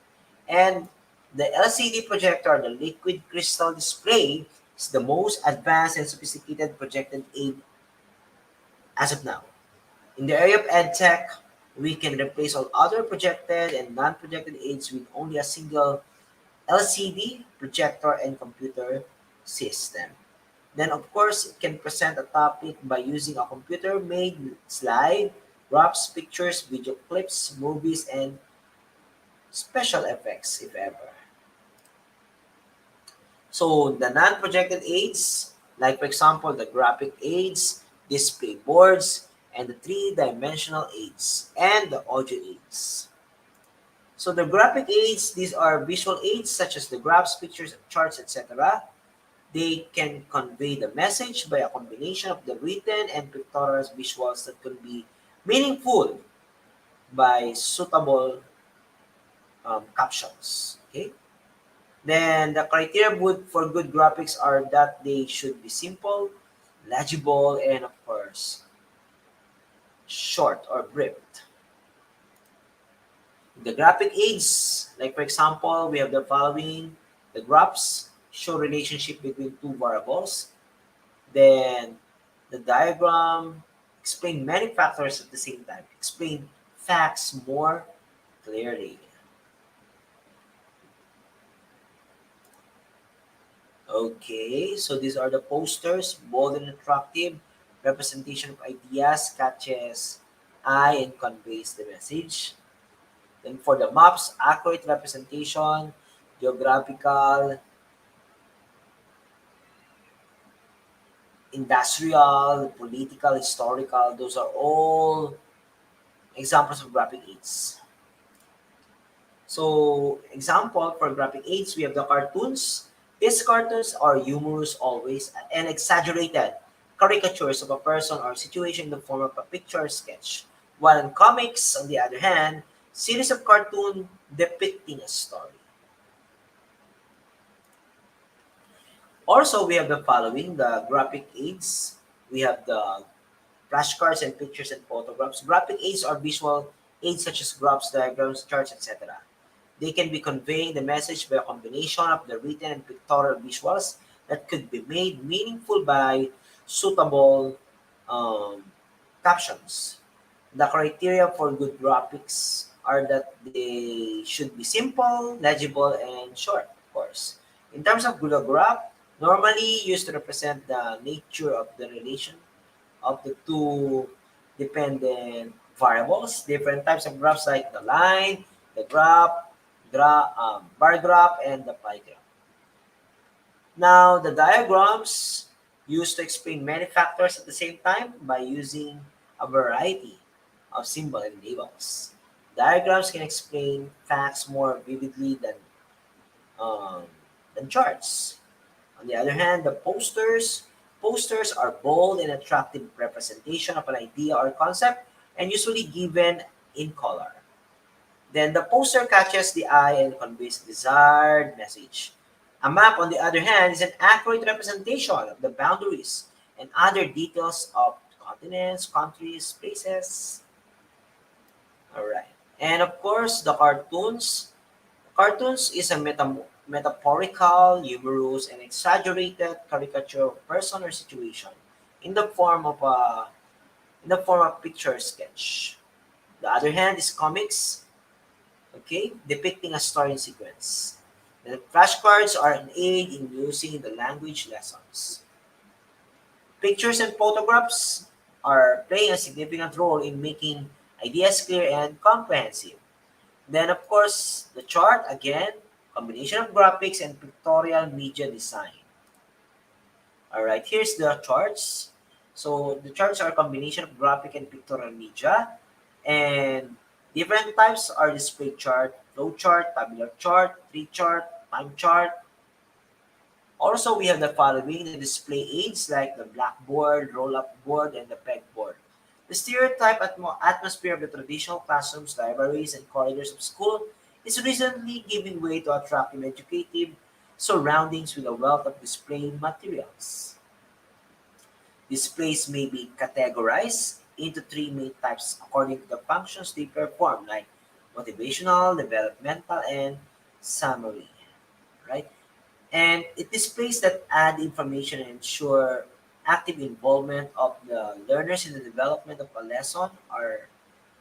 And the LCD projector, the liquid crystal display, is the most advanced and sophisticated projected aid as of now. In the area of EdTech, we can replace all other projected and non-projected aids with only a single LCD projector and computer system. Then, of course, it can present a topic by using a computer-made slide, graphs, pictures, video clips, movies, and special effects, if ever. So, the non-projected aids, like for example, the graphic aids, display boards, and the three-dimensional aids, and the audio aids. So, the graphic aids, these are visual aids such as the graphs, pictures, charts, etc. They can convey the message by a combination of the written and pictorial visuals that can be meaningful by suitable captions. Okay. Then the criteria for good graphics are that they should be simple, legible, and of course short or brief. The graphic aids, like for example, we have the following: the graphs show relationship between two variables. Then the diagram explain many factors at the same time. Explain facts more clearly. Okay, so these are the posters, bold and attractive, representation of ideas, catches eye and conveys the message. Then for the maps, accurate representation, geographical, industrial, political, historical, those are all examples of graphic aids. So, example for graphic aids, we have the cartoons. These cartoons are humorous always and exaggerated caricatures of a person or situation in the form of a picture or sketch. While in comics, on the other hand, series of cartoon depicting a story. Also, we have the following, the graphic aids. We have the flashcards and pictures and photographs. Graphic aids are visual aids such as graphs, diagrams, charts, etc. They can be conveying the message by a combination of the written and pictorial visuals that could be made meaningful by suitable um, captions. The criteria for good graphics are that they should be simple, legible, and short, of course. In terms of good graph, normally used to represent the nature of the relation of the two dependent variables. Different types of graphs like the line, the bar graph, and the pie graph. Now, the diagrams used to explain many factors at the same time by using a variety of symbols and labels. Diagrams can explain facts more vividly um, than charts. On the other hand, the posters are bold and attractive representation of an idea or concept and usually given in color. Then the poster catches the eye and conveys desired message. A map, on the other hand, is an accurate representation of the boundaries and other details of continents, countries, places. All right. And of course, the cartoons. Cartoons is a metaphorical, humorous, and exaggerated caricature of person or situation in the form of picture sketch. The other hand is comics, okay, depicting a story sequence. The flashcards are an aid in using the language lessons. Pictures and photographs are playing a significant role in making ideas clear and comprehensive. Then, of course, the chart, again, combination of graphics and pictorial media design. All right, here's the charts. So the charts are a combination of graphic and pictorial media, and different types are display chart, flow chart, tabular chart, tree chart, time chart. Also, we have the following: the display aids like the blackboard, roll-up board, and the pegboard. The stereotype atmosphere of the traditional classrooms, libraries, and corridors of school is recently giving way to attractive educative surroundings with a wealth of display materials. Displays may be categorized into three main types according to the functions they perform, like motivational, developmental, and summary. Right? And it displays that add information and ensure active involvement of the learners in the development of a lesson are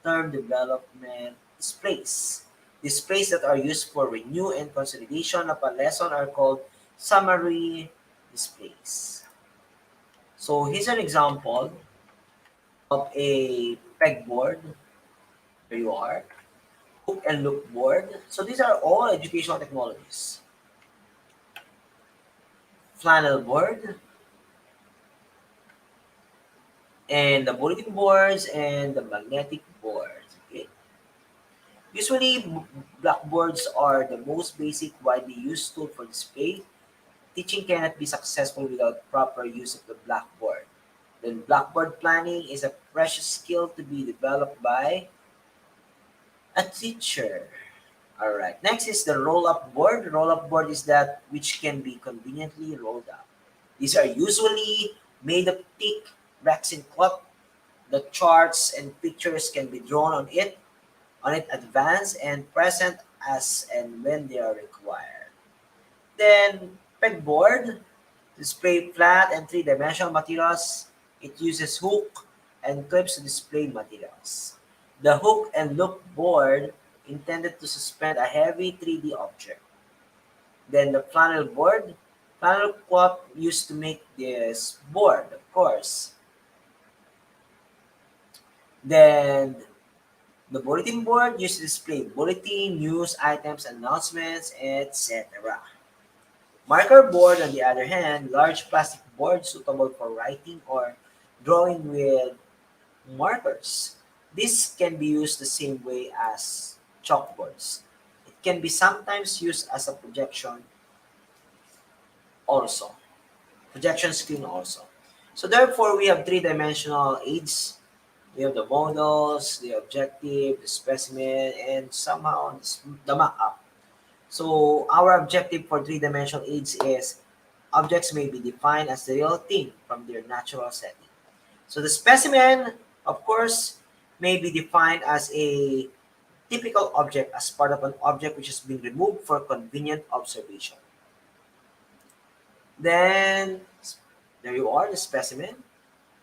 term development displays. Displays that are used for renew and consolidation of a lesson are called summary displays. So here's an example of a pegboard. There you are. Hook and loop board. So these are all educational technologies. Flannel board, and the bulletin boards and the magnetic boards. Okay. Usually, blackboards are the most basic, widely used tool for display. Teaching cannot be successful without proper use of the blackboard. Then, blackboard planning is a precious skill to be developed by a teacher. All right. Next is the roll-up board. Roll-up board is that which can be conveniently rolled up. These are usually made of thick resin cloth. The charts and pictures can be drawn on it advanced and present as and when they are required. Then pegboard, display flat and three-dimensional materials. It uses hook and clips to display materials. The hook and loop board intended to suspend a heavy 3D object. Then the flannel cloth used to make this board, of course. Then the bulletin board used to display bulletin, news, items, announcements, etc. Marker board, on the other hand, large plastic board suitable for writing or drawing with markers. This can be used the same way as chalkboards. It can be sometimes used as a also, projection screen also. So therefore, we have three-dimensional aids. We have the models, the objective, the specimen, and somehow the mock-up. So our objective for three-dimensional aids is objects may be defined as the real thing from their natural setting. So the specimen, of course, may be defined as a typical object as part of an object which has been removed for convenient observation. Then there you are, the specimen.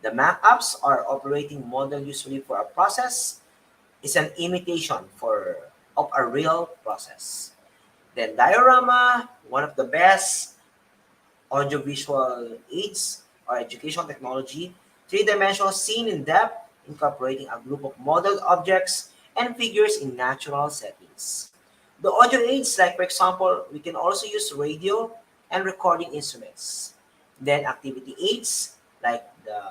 The mock-ups are operating model usually for a process is an imitation of a real process. Then diorama, one of the best audiovisual aids or educational technology, three-dimensional scene in depth, incorporating a group of modeled objects and figures in natural settings. The audio aids, like for example, we can also use radio and recording instruments. Then activity aids, like the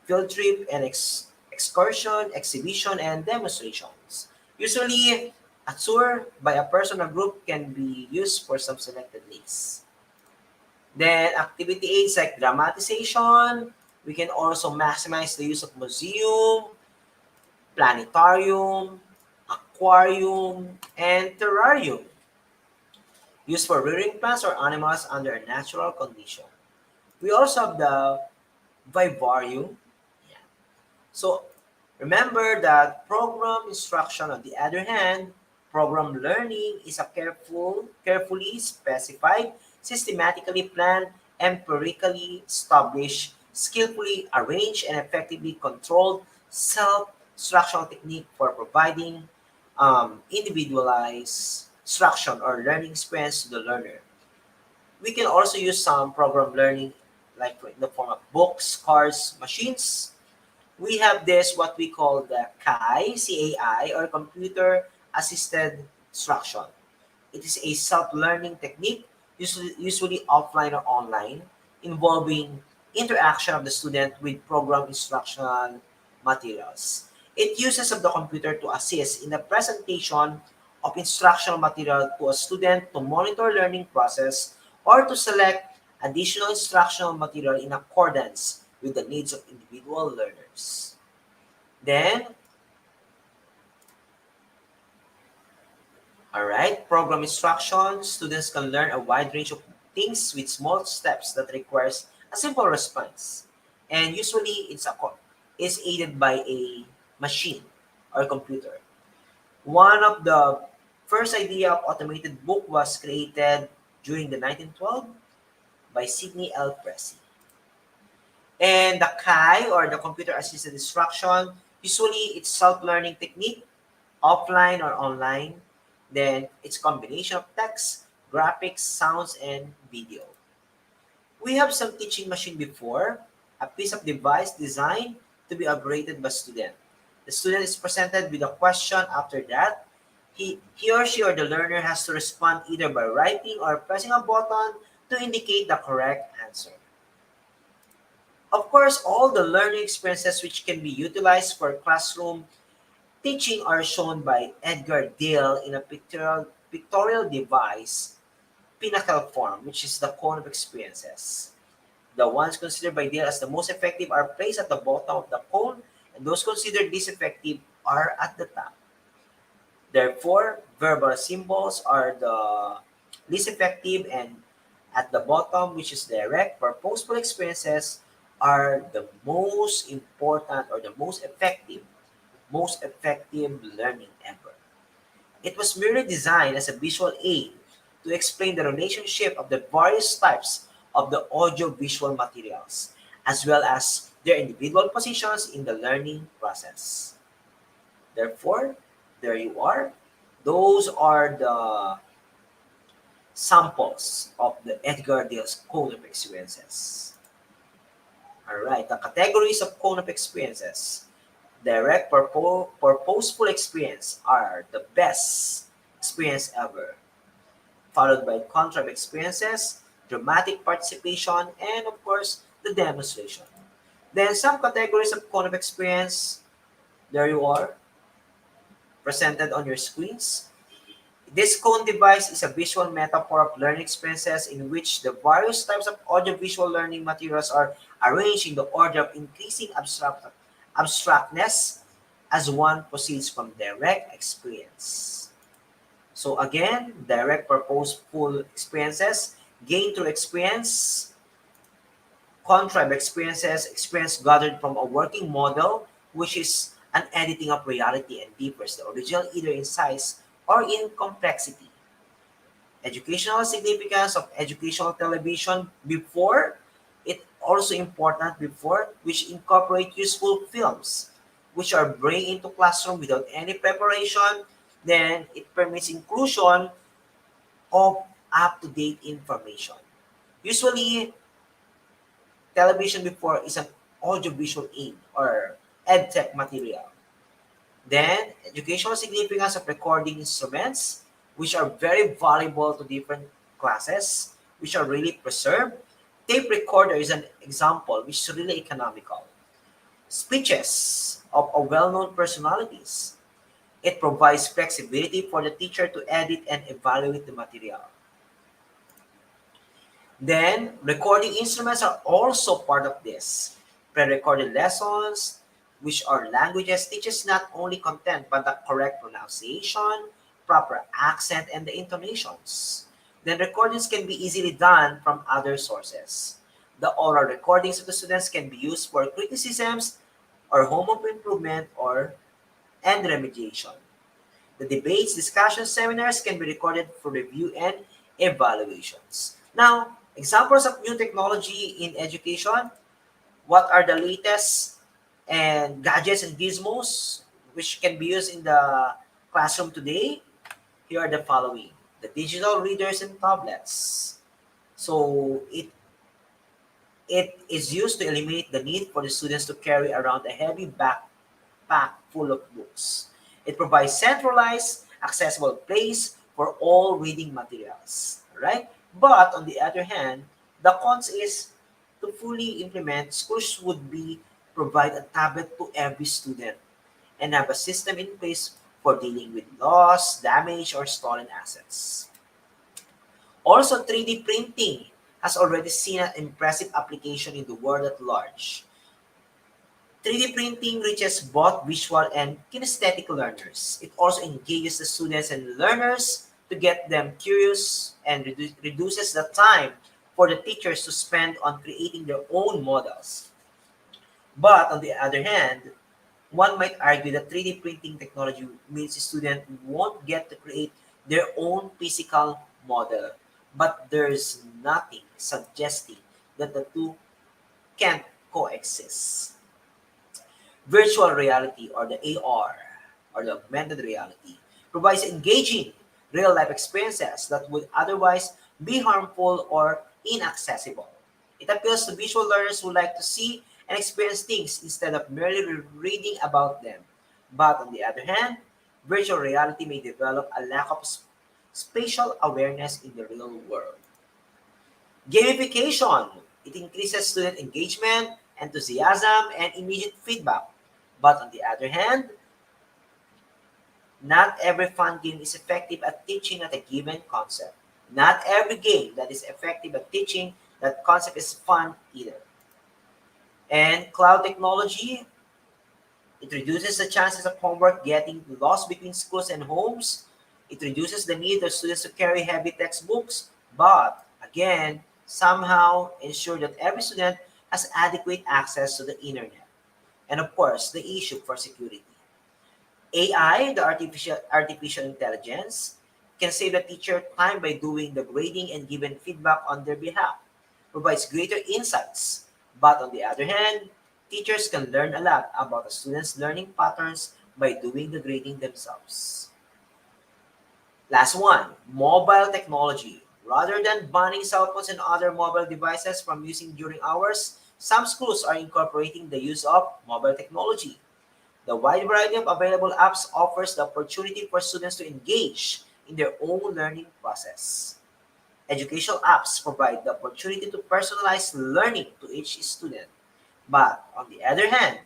field trip and excursion, exhibition, and demonstrations. Usually, a tour by a person or group can be used for some selected days. Then activity aids like dramatization, we can also maximize the use of museum, planetarium, aquarium, and terrarium, used for rearing plants or animals under a natural condition. We also have the vivarium. Yeah. So remember that program instruction, on the other hand, program learning is a carefully specified, systematically planned, empirically established, skillfully arranged, and effectively controlled self-instructional technique for providing individualized instruction or learning experience to the learner. We can also use some program learning like in the form of books, cards, machines, We have this what we call the CAI or computer assisted instruction. It is a self-learning technique, usually offline or online, involving interaction of the student with program instructional materials. It uses of the computer to assist in the presentation of instructional material to a student to monitor learning process or to select additional instructional material in accordance with the needs of individual learners. Then, all right, program instruction. Students can learn a wide range of things with small steps that requires a simple response. And usually it's aided by a machine or computer. One of the first idea of automated book was created during the 1912 by Sidney L. Pressey. And the CAI or the computer assisted instruction, usually it's self-learning technique, offline or online. Then it's combination of text, graphics, sounds, and video. We have some teaching machine before, a piece of device designed to be operated by student. The student is presented with a question. After that, he or she or the learner has to respond either by writing or pressing a button to indicate the correct answer. Of course, all the learning experiences which can be utilized for classroom teaching are shown by Edgar Dale in a pictorial device, pinnacle form, which is the cone of experiences. The ones considered by Dale as the most effective are placed at the bottom of the cone, and those considered least effective are at the top. Therefore, verbal symbols are the least effective, and at the bottom, which is direct, purposeful experiences are the most important or the most effective learning ever. It was merely designed as a visual aid to explain the relationship of the various types of the audio-visual materials, as well as their individual positions in the learning process. Therefore, there you are. Those are the samples of the Edgar Dale's cone of experiences. All right, the categories of cone of experiences. Direct purposeful experience are the best experience ever, followed by contrived experiences, dramatic participation, and of course, the demonstration. Then some categories of cone of experience, there you are, presented on your screens. This cone device is a visual metaphor of learning experiences in which the various types of audiovisual learning materials are arranged in the order of increasing abstractness as one proceeds from direct experience. So again, direct purposeful experiences, gain through experience, contrived experiences, experience gathered from a working model, which is an editing of reality and differs the original either in size or in complexity. Educational significance of educational television before, it also important before, which incorporate useful films, which are bring into classroom without any preparation. Then it permits inclusion of up-to-date information. Usually, television before is an audiovisual aid or edtech material. Then, educational significance of recording instruments, which are very valuable to different classes, which are really preserved. Tape recorder is an example, which is really economical. Speeches of a well-known personalities. It provides flexibility for the teacher to edit and evaluate the material. Then, recording instruments are also part of this. Pre-recorded lessons, which are languages, teaches not only content but the correct pronunciation, proper accent, and the intonations. Then, recordings can be easily done from other sources. The oral recordings of the students can be used for criticisms or home of improvement or and remediation. The debates, discussions, seminars can be recorded for review and evaluations. Now, examples of new technology in education. What are the latest and gadgets and gizmos which can be used in the classroom today? Here are the following. The digital readers and tablets. So it It is used to eliminate the need for the students to carry around a heavy backpack full of books. It provides centralized, accessible place for all reading materials, right? But on the other hand, the cons is to fully implement, schools would be provide a tablet to every student and have a system in place for dealing with loss, damage, or stolen assets. Also, 3D printing has already seen an impressive application in the world at large. 3D printing reaches both visual and kinesthetic learners. It also engages the students and learners to get them curious and reduces the time for the teachers to spend on creating their own models. But on the other hand, one might argue that 3D printing technology means students won't get to create their own physical model, but there's nothing suggesting that the two can't coexist. Virtual reality, or the AR, or the augmented reality, provides engaging real life experiences that would otherwise be harmful or inaccessible. It appeals to visual learners who like to see and experience things instead of merely reading about them. But on the other hand, virtual reality may develop a lack of spatial awareness in the real world. Gamification. It increases student engagement, enthusiasm, and immediate feedback. But on the other hand, not every fun game is effective at teaching at a given concept. Not every game that is effective at teaching that concept is fun either. And cloud technology, it reduces the chances of homework getting lost between schools and homes. It reduces the need of students to carry heavy textbooks, but again, somehow ensure that every student has adequate access to the internet. And of course, the issue for security. AI, the artificial intelligence, can save the teacher time by doing the grading and giving feedback on their behalf, provides greater insights. But on the other hand, teachers can learn a lot about a student's learning patterns by doing the grading themselves. Last one, mobile technology. Rather than banning cell phones and other mobile devices from using during hours, some schools are incorporating the use of mobile technology. The wide variety of available apps offers the opportunity for students to engage in their own learning process. Educational apps provide the opportunity to personalize learning to each student. But on the other hand,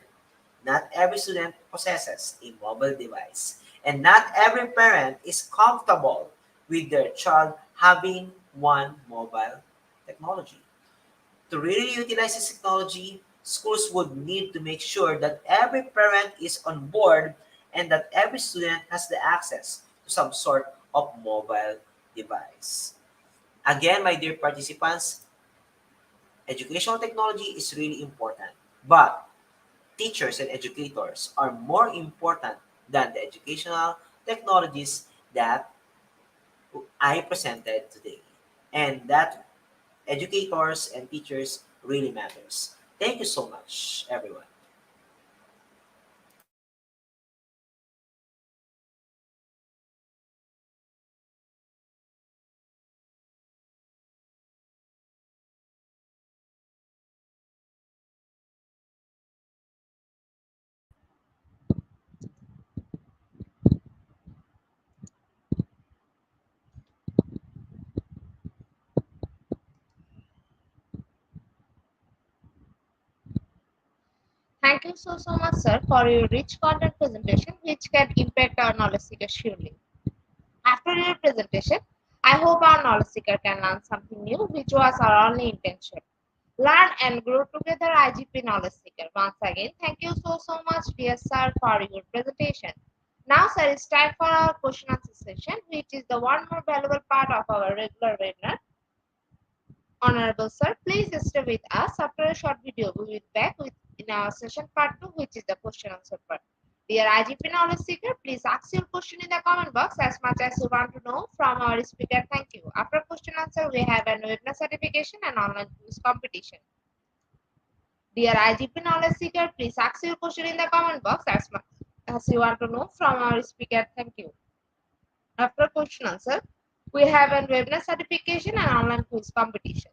not every student possesses a mobile device, and not every parent is comfortable with their child having one mobile technology. To really utilize this technology, schools would need to make sure that every parent is on board and that every student has the access to some sort of mobile device. Again, my dear participants, educational technology is really important, but teachers and educators are more important than the educational technologies that I presented today. And that educators and teachers really matters. Thank you so much, everyone. Thank you so much, sir, for your rich content presentation, which can impact our knowledge seeker surely. After your presentation, I hope our knowledge seeker can learn something new, which was our only intention. Learn and grow together, IGP knowledge seeker. Once again, thank you so much, dear sir, for your presentation. Now, sir, it's time for our question answer session, which is the one more valuable part of our regular webinar. Honorable sir, please stay with us. After a short video, we will be back with in our session part 2, which is the question answer part. Dear IGP knowledge seeker, please ask your question in the comment box as much as you want to know from our speaker. Thank you. After question answer, we have an webinar certification and online quiz competition. Dear IGP knowledge seeker, please ask your question in the comment box as much as you want to know from our speaker. Thank you. After question answer, we have a webinar certification and online quiz competition.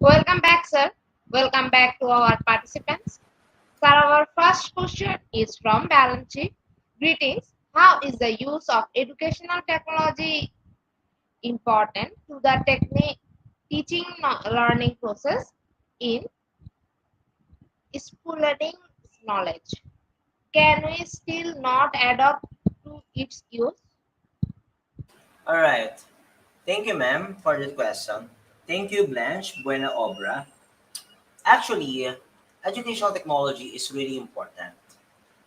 Welcome back, sir. Welcome back to our participants. Sir, our first question is from Balanchi. Greetings. How is the use of educational technology important to the teaching learning process in spreading knowledge? Can we still not adapt to its use? All right. Thank you, ma'am, for the question. Thank you, Blanche Buena Obra. Actually, educational technology is really important.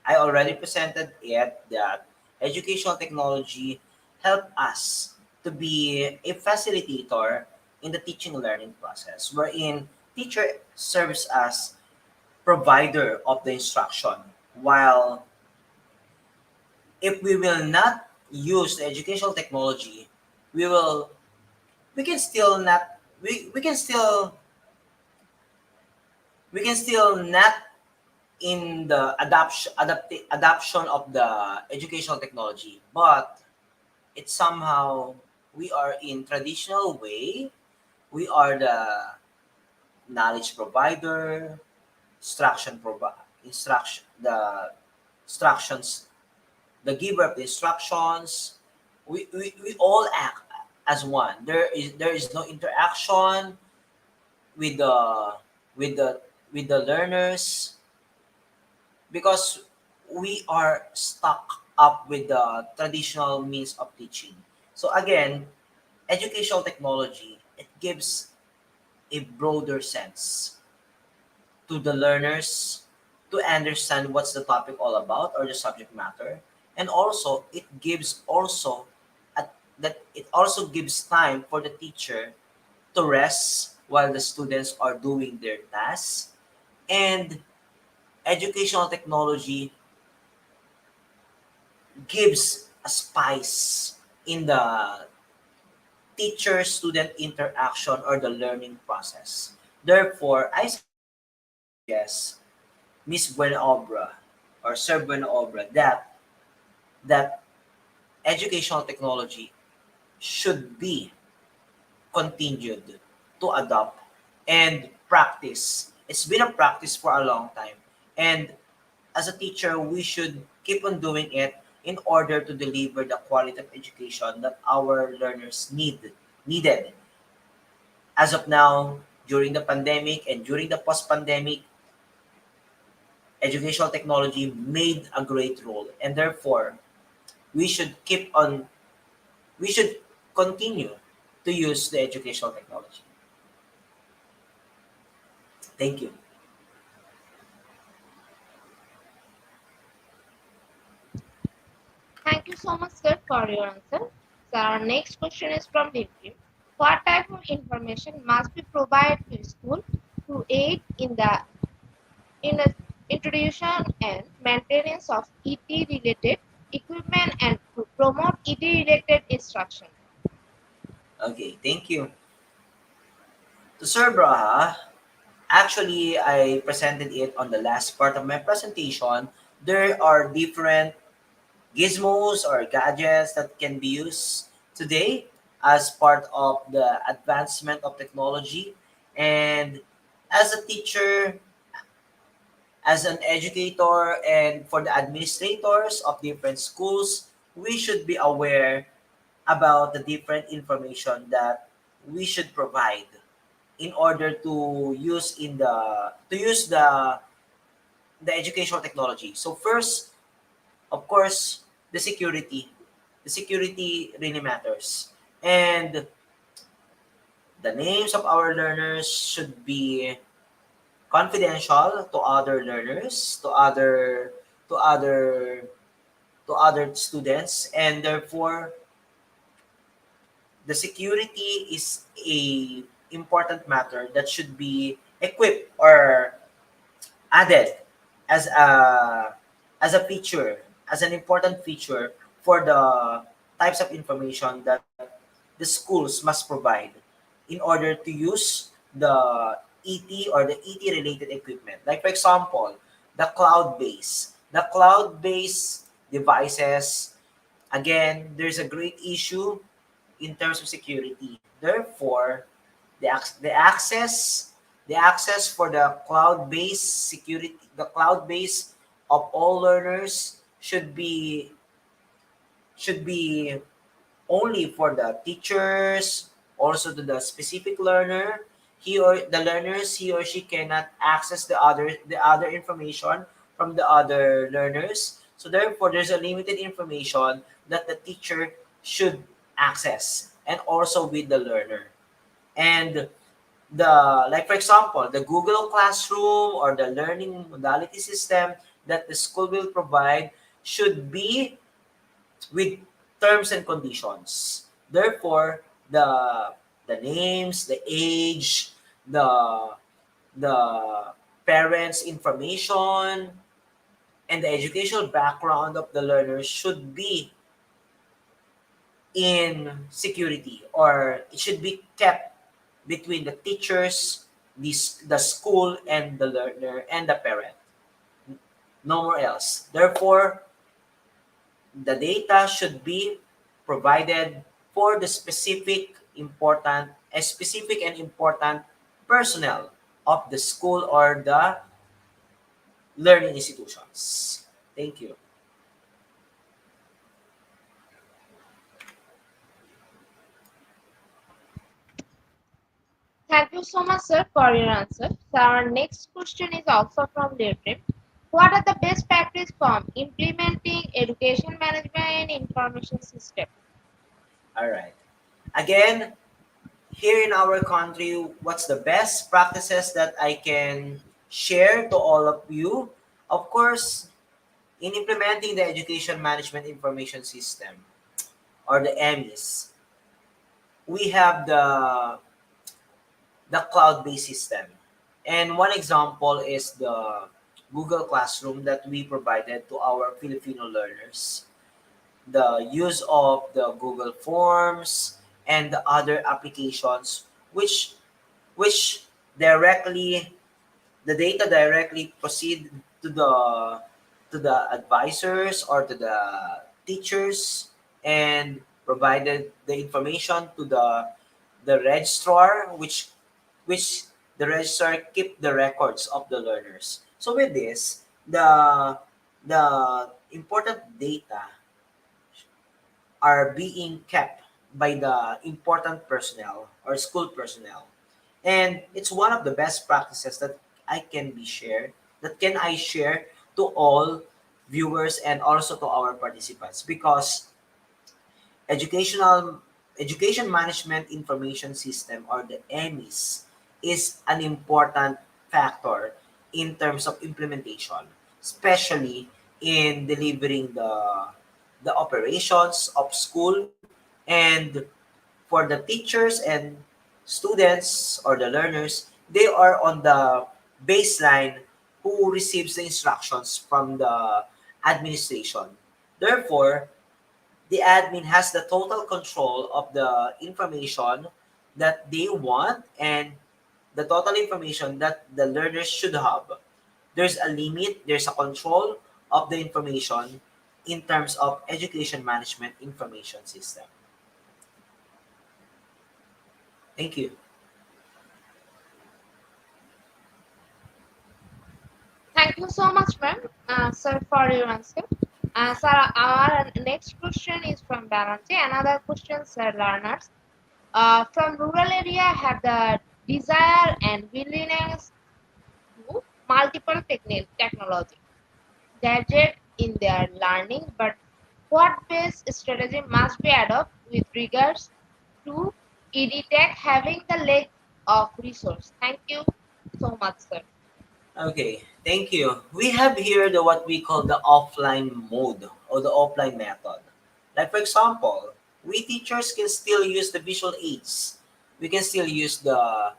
I already presented it that educational technology help us to be a facilitator in the teaching learning process, wherein teacher serves as provider of the instruction, while if we will not use the educational technology, we will we can still not we can still not in the adoption of the educational technology, but it's somehow we are in traditional way. We are the knowledge provider, instruction the instructions, the giver of the instructions. We all act as one. There is no interaction with the with the with the learners because we are stuck up with the traditional means of teaching. So again, educational technology, it gives a broader sense to the learners to understand what's the topic all about or the subject matter, and also it also gives time for the teacher to rest while the students are doing their tasks. And educational technology gives a spice in the teacher student interaction or the learning process. Therefore, I suggest Miss Buenobra or Sir Buenobra that educational technology should be continued to adopt and practice. It's been a practice for a long time. And as a teacher, we should keep on doing it in order to deliver the quality of education that our learners needed. As of now, during the pandemic and during the post-pandemic, educational technology made a great role, and therefore we should we should continue to use the educational technology. Thank you. Thank you so much, sir, for your answer. So our next question is from Dimitri. What type of information must be provided to school to aid in the introduction and maintenance of ET related equipment and to promote ET related instruction? Okay, thank you. To Sir Braha, actually I presented it on the last part of my presentation. There are different gizmos or gadgets that can be used today as part of the advancement of technology. And as a teacher, as an educator, and for the administrators of different schools, we should be aware about the different information that we should provide in order to use the educational technology. So first, of course, the security. The security really matters. And the names of our learners should be confidential to other learners, to other to other students, and therefore the security is a important matter that should be equipped or added as a feature, as an important feature for the types of information that the schools must provide in order to use the ET or the ET related equipment. Like for example, the cloud-based devices. Again, there's a great issue in terms of security. Therefore, The access for the cloud-based security, the cloud-based of all learners should be only for the teachers, also to the specific learner. He or she cannot access the other information from the other learners. So therefore, there's a limited information that the teacher should access, and also with the learner. And the like for example, the Google Classroom or the learning modality system that the school will provide should be with terms and conditions. Therefore, the names, the age, the the parents' information, and the educational background of the learners should be in security, or it should be kept between the teachers, the school, and the learner and the parent. No more else. Therefore, the data should be provided for the specific and important personnel of the school or the learning institutions. Thank you. Thank you so much, sir, for your answer. So our next question is also from Leotrip. What are the best practice from implementing education management information system? All right. Again, here in our country, what's the best practices that I can share to all of you? Of course, in implementing the Education Management Information System, or the EMIS, we have the cloud-based system. And one example is the Google Classroom that we provided to our Filipino learners. The use of the Google Forms and the other applications which directly the data directly proceed to the advisors or to the teachers, and provided the information to the registrar, which the registrar keep the records of the learners. So with this, the important data are being kept by the important personnel or school personnel. And it's one of the best practices that can I share to all viewers and also to our participants, because educational education management information system, or the EMIS, is an important factor in terms of implementation, especially in delivering the operations of school, and for the teachers and students or the learners, they are on the baseline who receives the instructions from the administration. Therefore, the admin has the total control of the information that they want, and the total information that the learners should have. There's a limit, there's a control of the information in terms of education management information system. Thank you. Thank you so much, ma'am, sir, for your answer. Sir, our next question is from Balanti. Another question, sir, learners from rural area have the desire and willingness to multiple technology gadget in their learning, but what best strategy must be adopted with regards to EdTech having the lack of resource? Thank you so much, sir. Okay, thank you. We have here the what we call the offline mode or the offline method. Like for example, we teachers can still use the visual aids. We can still use the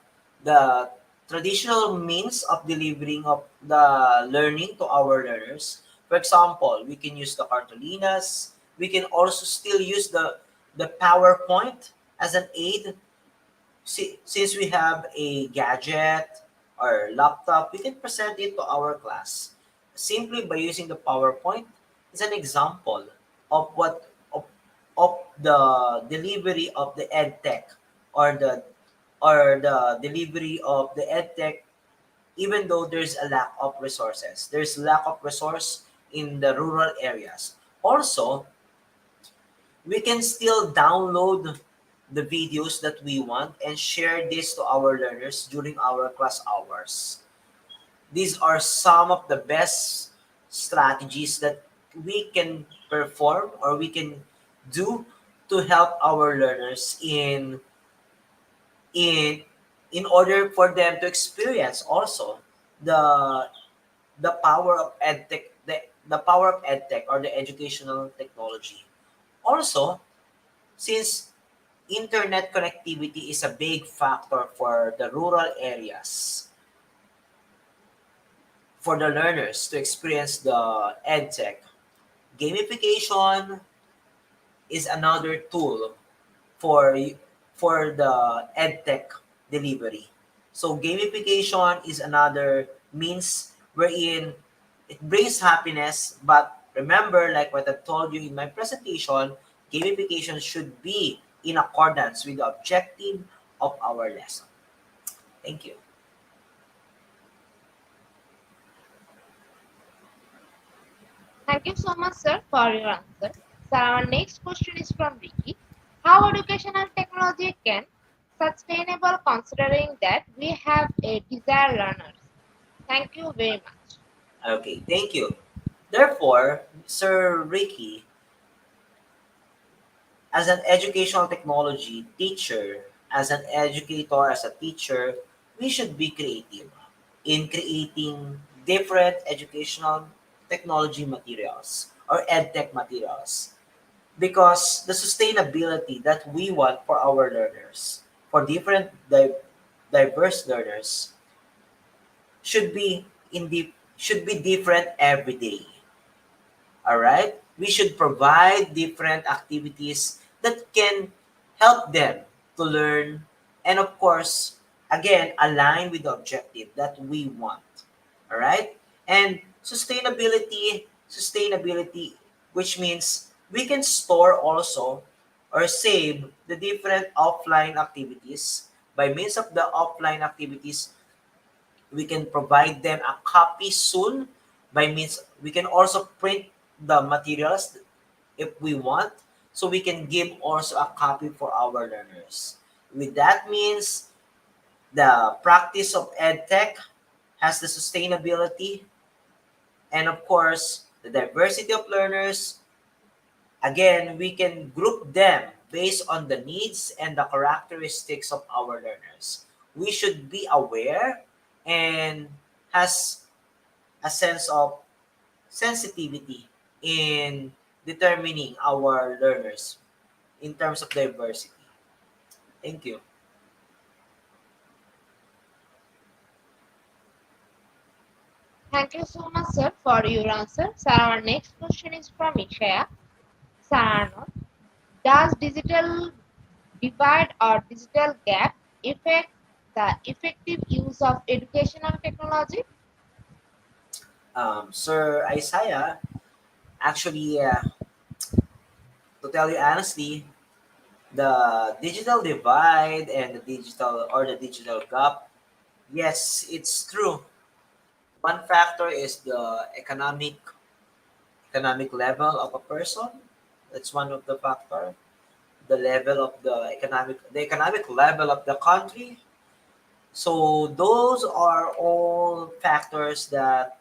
traditional means of delivering of the learning to our learners. For example, we can use the cartulinas. We can also still use the PowerPoint as an aid. Since we have a gadget or laptop, we can present it to our class simply by using the PowerPoint. Is an example of of the delivery of the ed tech, or or the delivery of the edtech, even though there's a lack of resources. There's lack of resource in the rural areas. Also, we can still download the videos that we want and share this to our learners during our class hours. These are some of the best strategies that we can perform or we can do to help our learners in in order for them to experience also the the power of edtech, the power of edtech or the educational technology. Also, since internet connectivity is a big factor for the rural areas, for the learners to experience the edtech, gamification is another tool for for the edtech delivery. So gamification is another means wherein it brings happiness, but remember, like what I told you in my presentation, gamification should be in accordance with the objective of our lesson. Thank you. Thank you so much, sir, for your answer. Sir, our next question is from Vicky. How educational technology can sustainable considering that we have a desired learners? Thank you very much. Okay, thank you. Therefore, Sir Ricky, as an educational technology teacher, as an educator, as a teacher, we should be creative in creating different educational technology materials or edtech materials because the sustainability that we want for our learners, for different diverse learners, should be should be different every day. All right? We should provide different activities that can help them to learn and, of course, again, align with the objective that we want. All right? And sustainability, which means we can store also or save the different offline activities. By means of the offline activities, we can provide them a copy soon. By means, we can also print the materials if we want, so we can give also a copy for our learners. With that means the practice of edtech has the sustainability and, of course, the diversity of learners. Again, we can group them based on the needs and the characteristics of our learners. We should be aware and has a sense of sensitivity in determining our learners in terms of diversity. Thank you. Thank you so much, sir, for your answer. Sir, our next question is from Ishaya. Sarano, does digital divide or digital gap affect the effective use of educational technology? Sir Isaiah, actually, to tell you honestly, the digital divide and the digital gap, yes, it's true. One factor is the economic level of a person. That's one of the factor. The level of the economic level of the country. So those are all factors that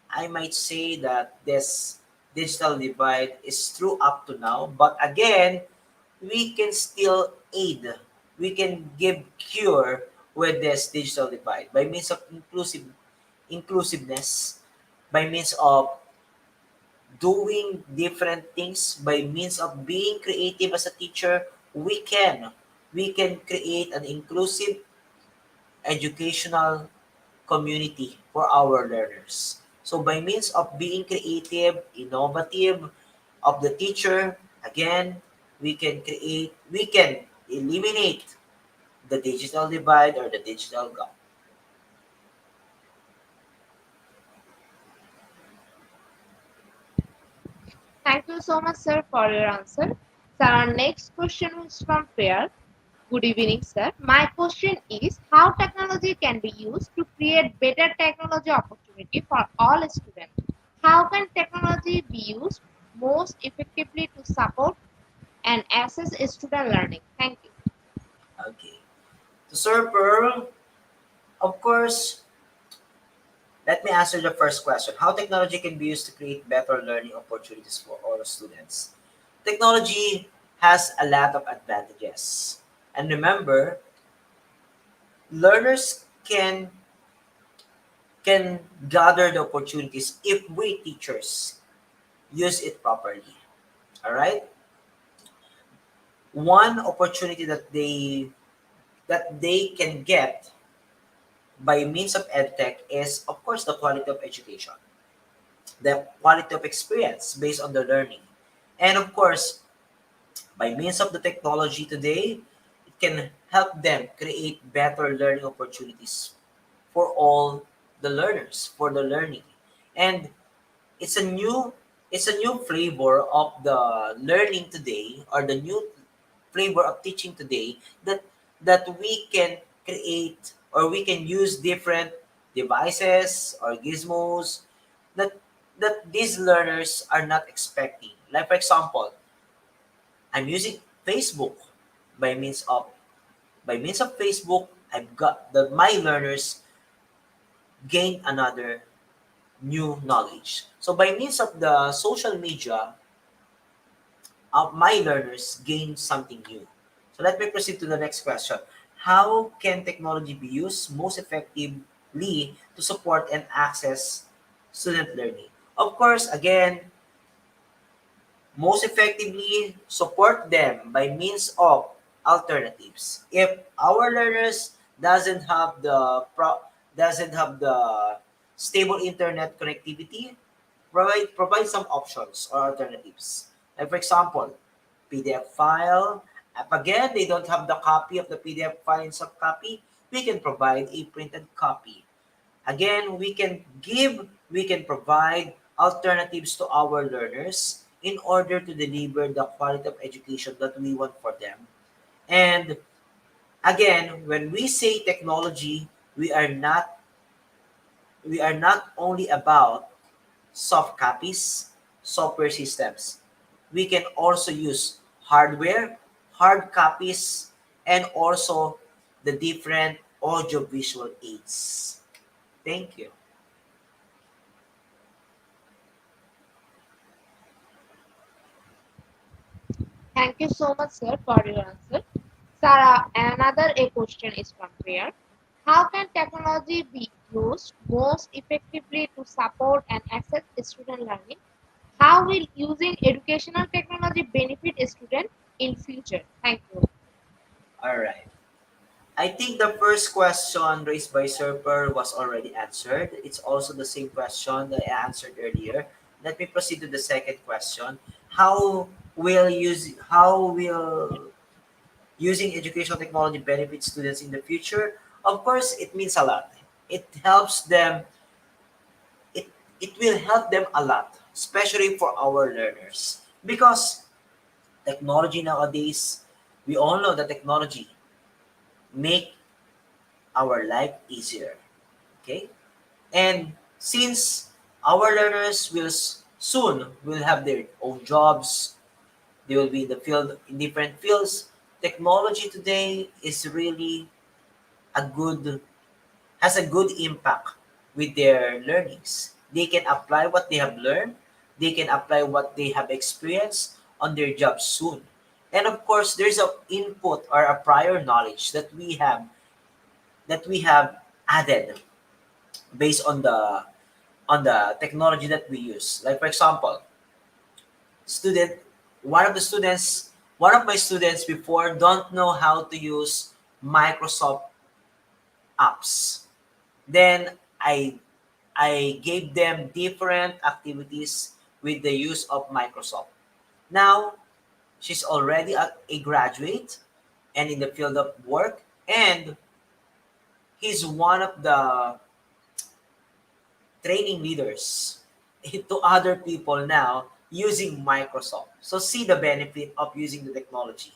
I might say that this digital divide is true up to now. But again, we can still aid, we can give cure with this digital divide by means of inclusiveness, by means of doing different things, by means of being creative as a teacher. We can create an inclusive educational community for our learners. So by means of being creative, innovative of the teacher, again, we can eliminate the digital divide or the digital gap. Thank you so much, sir, for your answer. So our next question is from Priya. Good evening, sir. My question is how technology can be used to create better technology opportunity for all students. How can technology be used most effectively to support and assess student learning? Thank you. Okay. To Sir Pearl, of course, let me answer the first question. How technology can be used to create better learning opportunities for all students? Technology has a lot of advantages. And remember, learners can gather the opportunities if we teachers use it properly. All right? One opportunity that they can get by means of edtech is of course the quality of education, the quality of experience based on the learning. And of course, by means of the technology today, it can help them create better learning opportunities for all the learners, for the learning. And it's a new it's a new flavor of the learning today, or the new flavor of teaching today, that we can create, or we can use different devices or gizmos that these learners are not expecting. Like for example, I'm using Facebook. by means of by means of Facebook, I've got the my learners gain another new knowledge. So by means of the social media, my learners gain something new. So let me proceed to the next question. How can technology be used most effectively to support and access student learning? Of course, again, most effectively support them by means of alternatives. If our learners doesn't have the stable internet connectivity, provide some options or alternatives. Like for example, PDF file. If again they don't have the copy of the PDF file in soft copy, we can provide a printed copy. Again, we can provide alternatives to our learners in order to deliver the quality of education that we want for them. And again, when we say technology, we are not we are not only about soft copies, software systems. We can also use hardware, hard copies, and also the different audiovisual aids. Thank you. Thank you so much, sir, for your answer. Sarah, another a question is from Priya. How can technology be used most effectively to support and assess student learning? How will using educational technology benefit a student in future? Thank you. All right. I think the first question raised by Serper was already answered. It's also the same question that I answered earlier. Let me proceed to the second question. How will using educational technology benefit students in the future? Of course, it means a lot. It helps them. It it will help them a lot, especially for our learners, because technology nowadays, we all know that technology make our life easier. Okay, and since our learners soon will have their own jobs, they will be in the field in different fields. Technology today is really a good has a good impact with their learnings. They can apply what they have learned, they can apply what they have experienced on their jobs soon. And of course, there's a input or a prior knowledge that we have added based on the technology that we use. Like for example, student one of my students before don't know how to use Microsoft apps. Then I gave them different activities with the use of Microsoft. Now she's already a graduate and in the field of work, and he's one of the training leaders to other people now using Microsoft. So see the benefit of using the technology.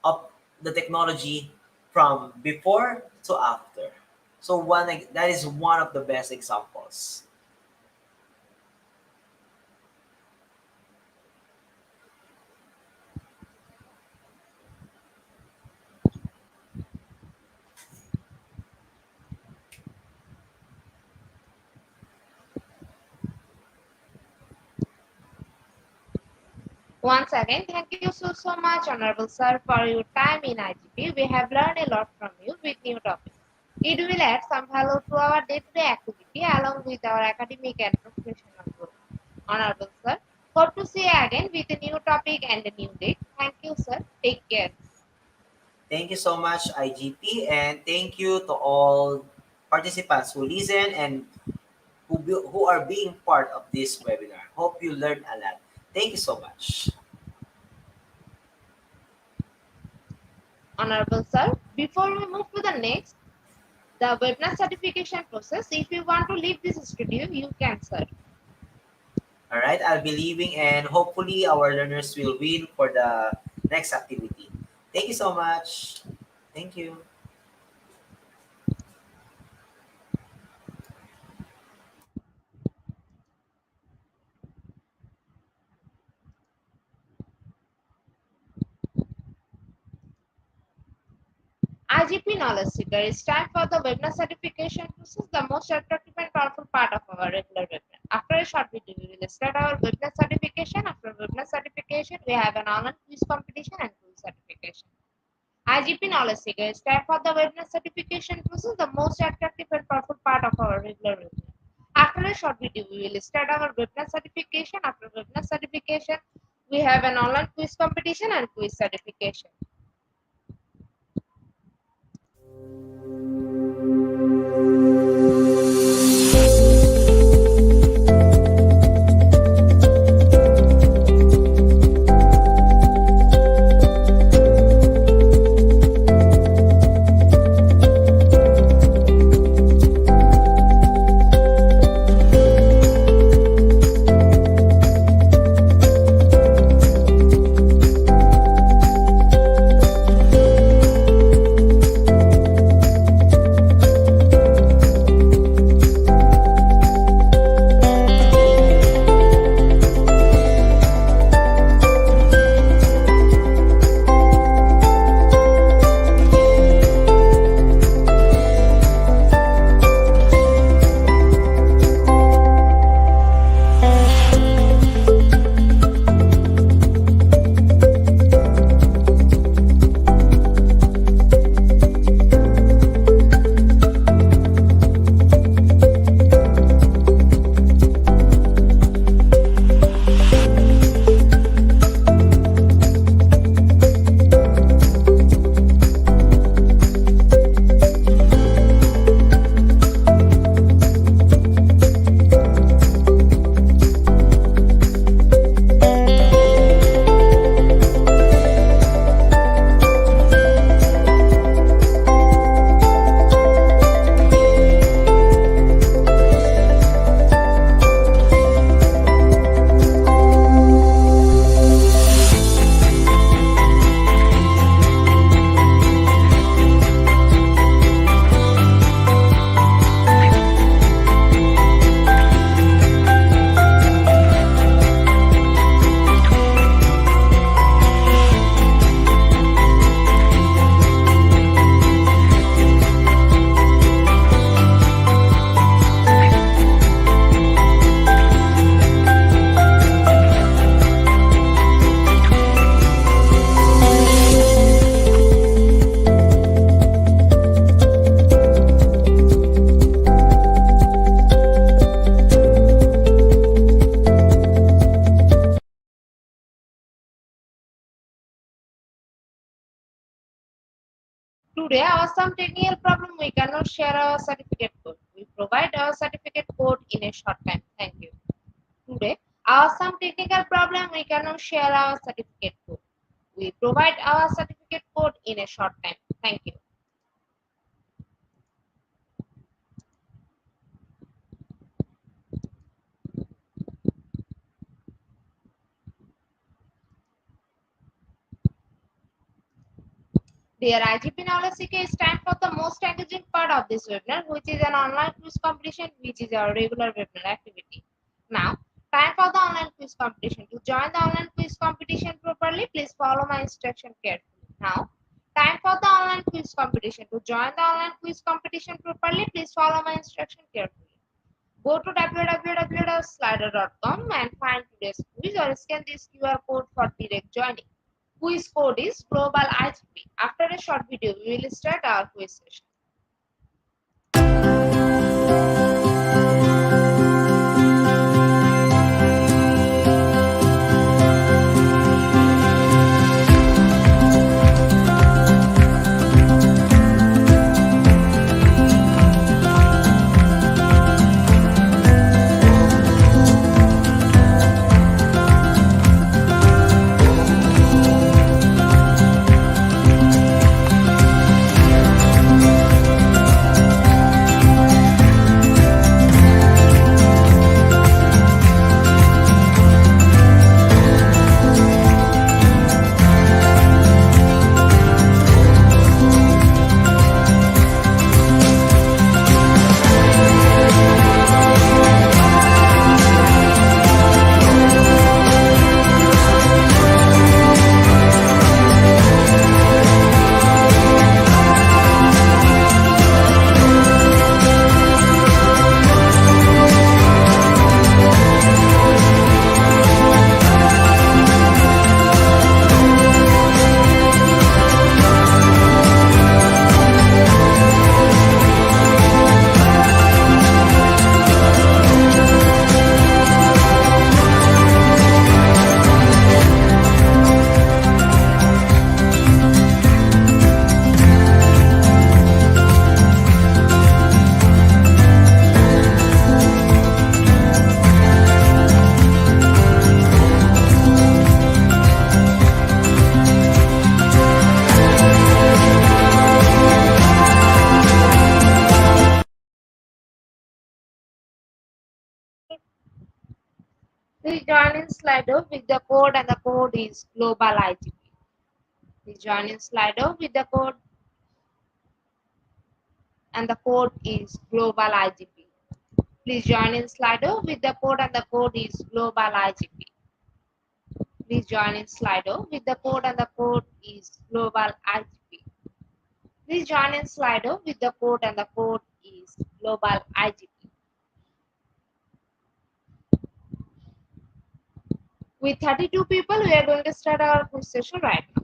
Of the technology from before to after. So that is one of the best examples. Once again, thank you so much, Honorable Sir, for your time in IGP. We have learned a lot from you with new topics. It will add some value to our day-to-day activity along with our academic and professional growth. Honorable Sir, hope to see you again with a new topic and a new date. Thank you, Sir. Take care. Thank you so much, IGP, and thank you to all participants who listen and who are being part of this webinar. Hope you learned a lot. Thank you so much. Honorable Sir, before we move to the next, the webinar certification process, if you want to leave this studio, you can, Sir. All right, I'll be leaving, and hopefully our learners will win for the next activity. Thank you so much. Thank you. IGP Knowledge Seeker. It's time for the webinar certification process, the most attractive and powerful part of our regular webinar. After a short video, we will start our webinar certification. After webinar certification, we have an online quiz competition and quiz certification. IGP Knowledge Seeker. It's time for the webinar certification process, the most attractive and powerful part of our regular webinar. After a short video, we will start our webinar certification. After webinar certification, we have an online quiz competition and quiz certification. Today, our some technical problem we cannot share our certificate code. We provide our certificate code in a short time. Thank you. Today, our some technical problem we cannot share our certificate code. We provide our certificate code in a short time. Thank you. Dear IGP Knowledge Seeker, it's time for the most engaging part of this webinar, which is an online quiz competition, which is our regular webinar activity. Now, time for the online quiz competition. To join the online quiz competition properly, please follow my instruction carefully. Now, time for the online quiz competition. To join the online quiz competition properly, please follow my instruction carefully. Go to www.slido.com and find today's quiz or scan this QR code for direct joining. Quiz code is Global IGP. After a short video, we will start our quiz session. Please join in Slido with the code and the code is Global IGP. Please join in Slido with the code and the code is Global IGP. Please join in Slido with the code and the code is Global IGP. Please join in Slido with the code and the code is Global IGP. Please join in Slido with the code and the code is Global IGP. With 32 people, we are going to start our quiz session right now.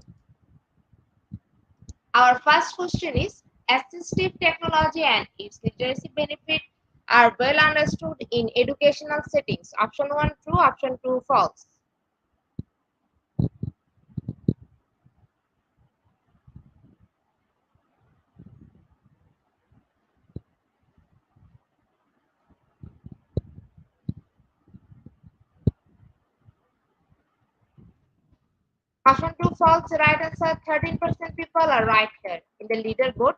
Our first question is, assistive technology and its literacy benefit are well understood in educational settings. Option 1 true, option 2 false. Option 2 false, right answer. 13% people are right here. In the leaderboard,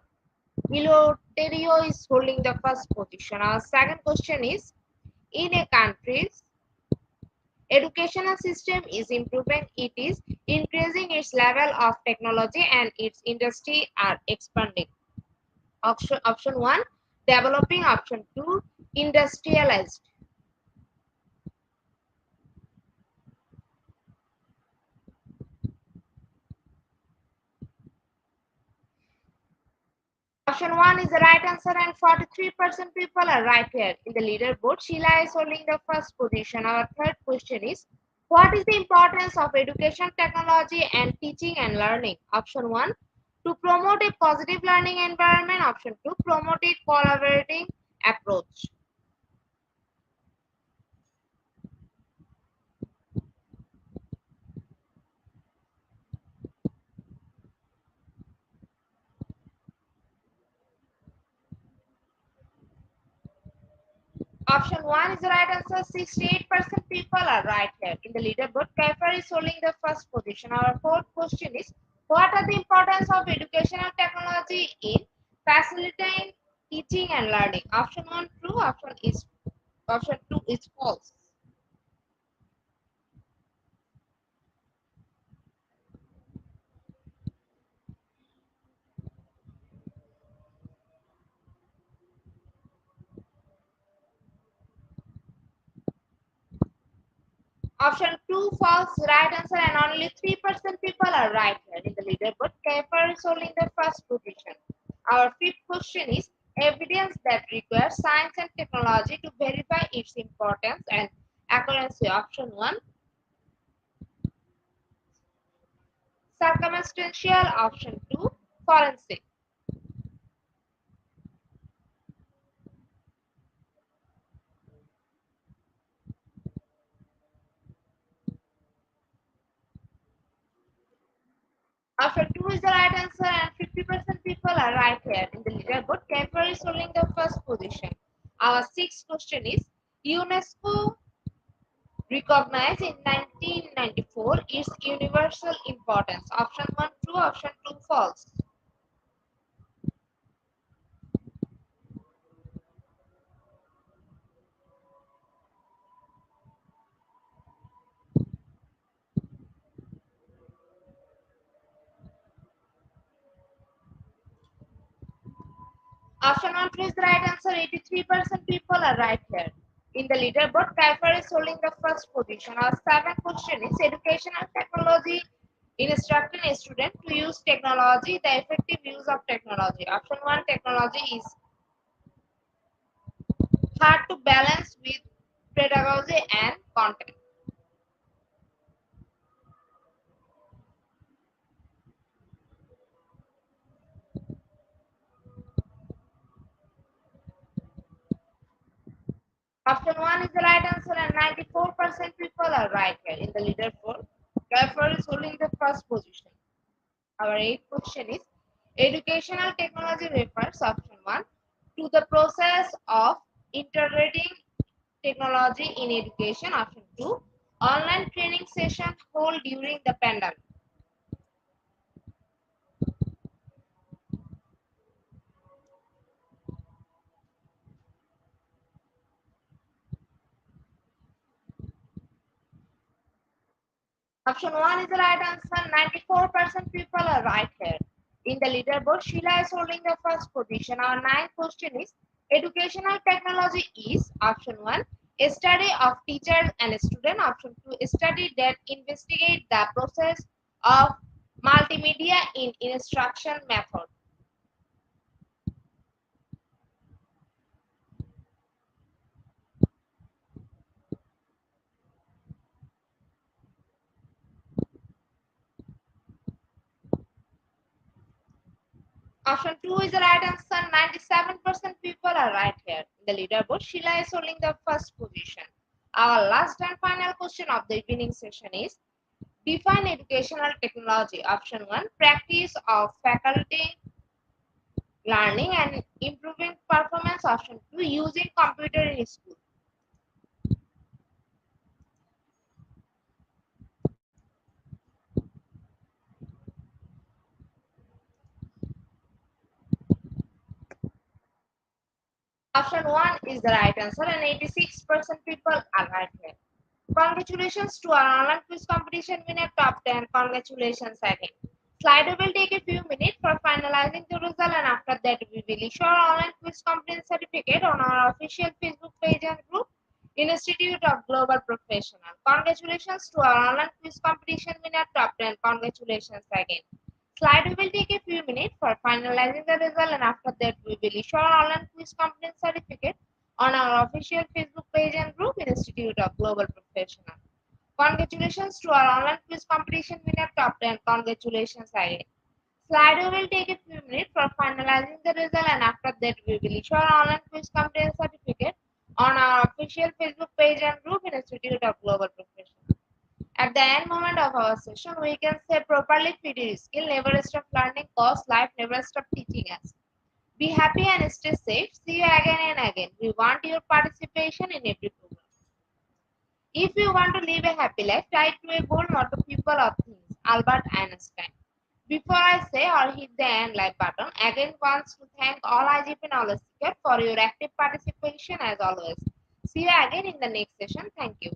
Iloterio is holding the first position. Our second question is, in a country's educational system is improving, it is increasing its level of technology and its industry are expanding. Option 1 developing, option 2 industrialized. Option 1 is the right answer and 43% people are right here. In the leaderboard, Sheila is holding the first position. Our third question is, what is the importance of education technology and teaching and learning? Option 1 to promote a positive learning environment. Option 2 promote a collaborating approach. Option 1 is the right answer. 68% people are right here. In the leaderboard, Kaifar is holding the first position. Our fourth question is, what are the importance of educational technology in facilitating teaching and learning? Option 1 true, option 2 is false. Option 2 false, right answer, and only 3% people are right here in the leaderboard. Kepler is holding the first position. Our fifth question is evidence that requires science and technology to verify its importance and accuracy. Option 1 circumstantial. Option 2 forensic. Option 2 is the right answer, and 50% people are right here in the leaderboard. Kepler is holding the first position. Our sixth question is UNESCO recognized in 1994 its universal importance. Option 1 true, option 2 false. Option 1 true is the right answer. 83% people are right here. In the leaderboard, Kaifer is holding the first position. Our seventh question is educational technology instructing a student to use technology, the effective use of technology. Option 1 technology is hard to balance with pedagogy and content. Option 1 is the right answer, and 94% people are right here in the leaderboard. Kaifer is holding the first position. Our eighth question is educational technology refers option 1 to the process of integrating technology in education. Option 2 online training session held during the pandemic. Option 1 is the right answer. 94% people are right here. In the leaderboard, Sheila is holding the first position. Our ninth question is educational technology is option 1 a study of teachers and students. Option 2 a study that investigates the process of multimedia in instruction method. Option 2 is the right answer. 97% people are right here. In the leaderboard, Sheila is holding the first position. Our last and final question of the evening session is define educational technology. Option 1 practice of faculty learning and improving performance. Option 2 using computer in school. Option 1 is the right answer, and 86% people are right here. Congratulations to our online quiz competition winner top 10. Congratulations again. Slido will take a few minutes for finalizing the result, and after that we will issue our online quiz competence certificate on our official Facebook page and group, Institute of Global Professional. Congratulations to our online quiz competition winner top 10. Congratulations again. Slido will take a few minutes for finalizing the result, and after that we will issue our online quiz competence certificate on our official Facebook page and group, Institute of Global Professional. Congratulations to our online quiz competition winner top 10. Congratulations again. Slido will take a few minutes for finalizing the result, and after that we will issue our online quiz competence certificate on our official Facebook page and group, Institute of Global Professional. At the end moment of our session, we can say properly feed your skill, never stop learning, cause life never stop teaching us. Be happy and stay safe. See you again and again. We want your participation in every program. If you want to live a happy life, tie it to a goal, not to people or things. Albert Einstein. Before I say or hit the end like button, again wants to thank all IGP knowledge seekers for your active participation as always. See you again in the next session. Thank you.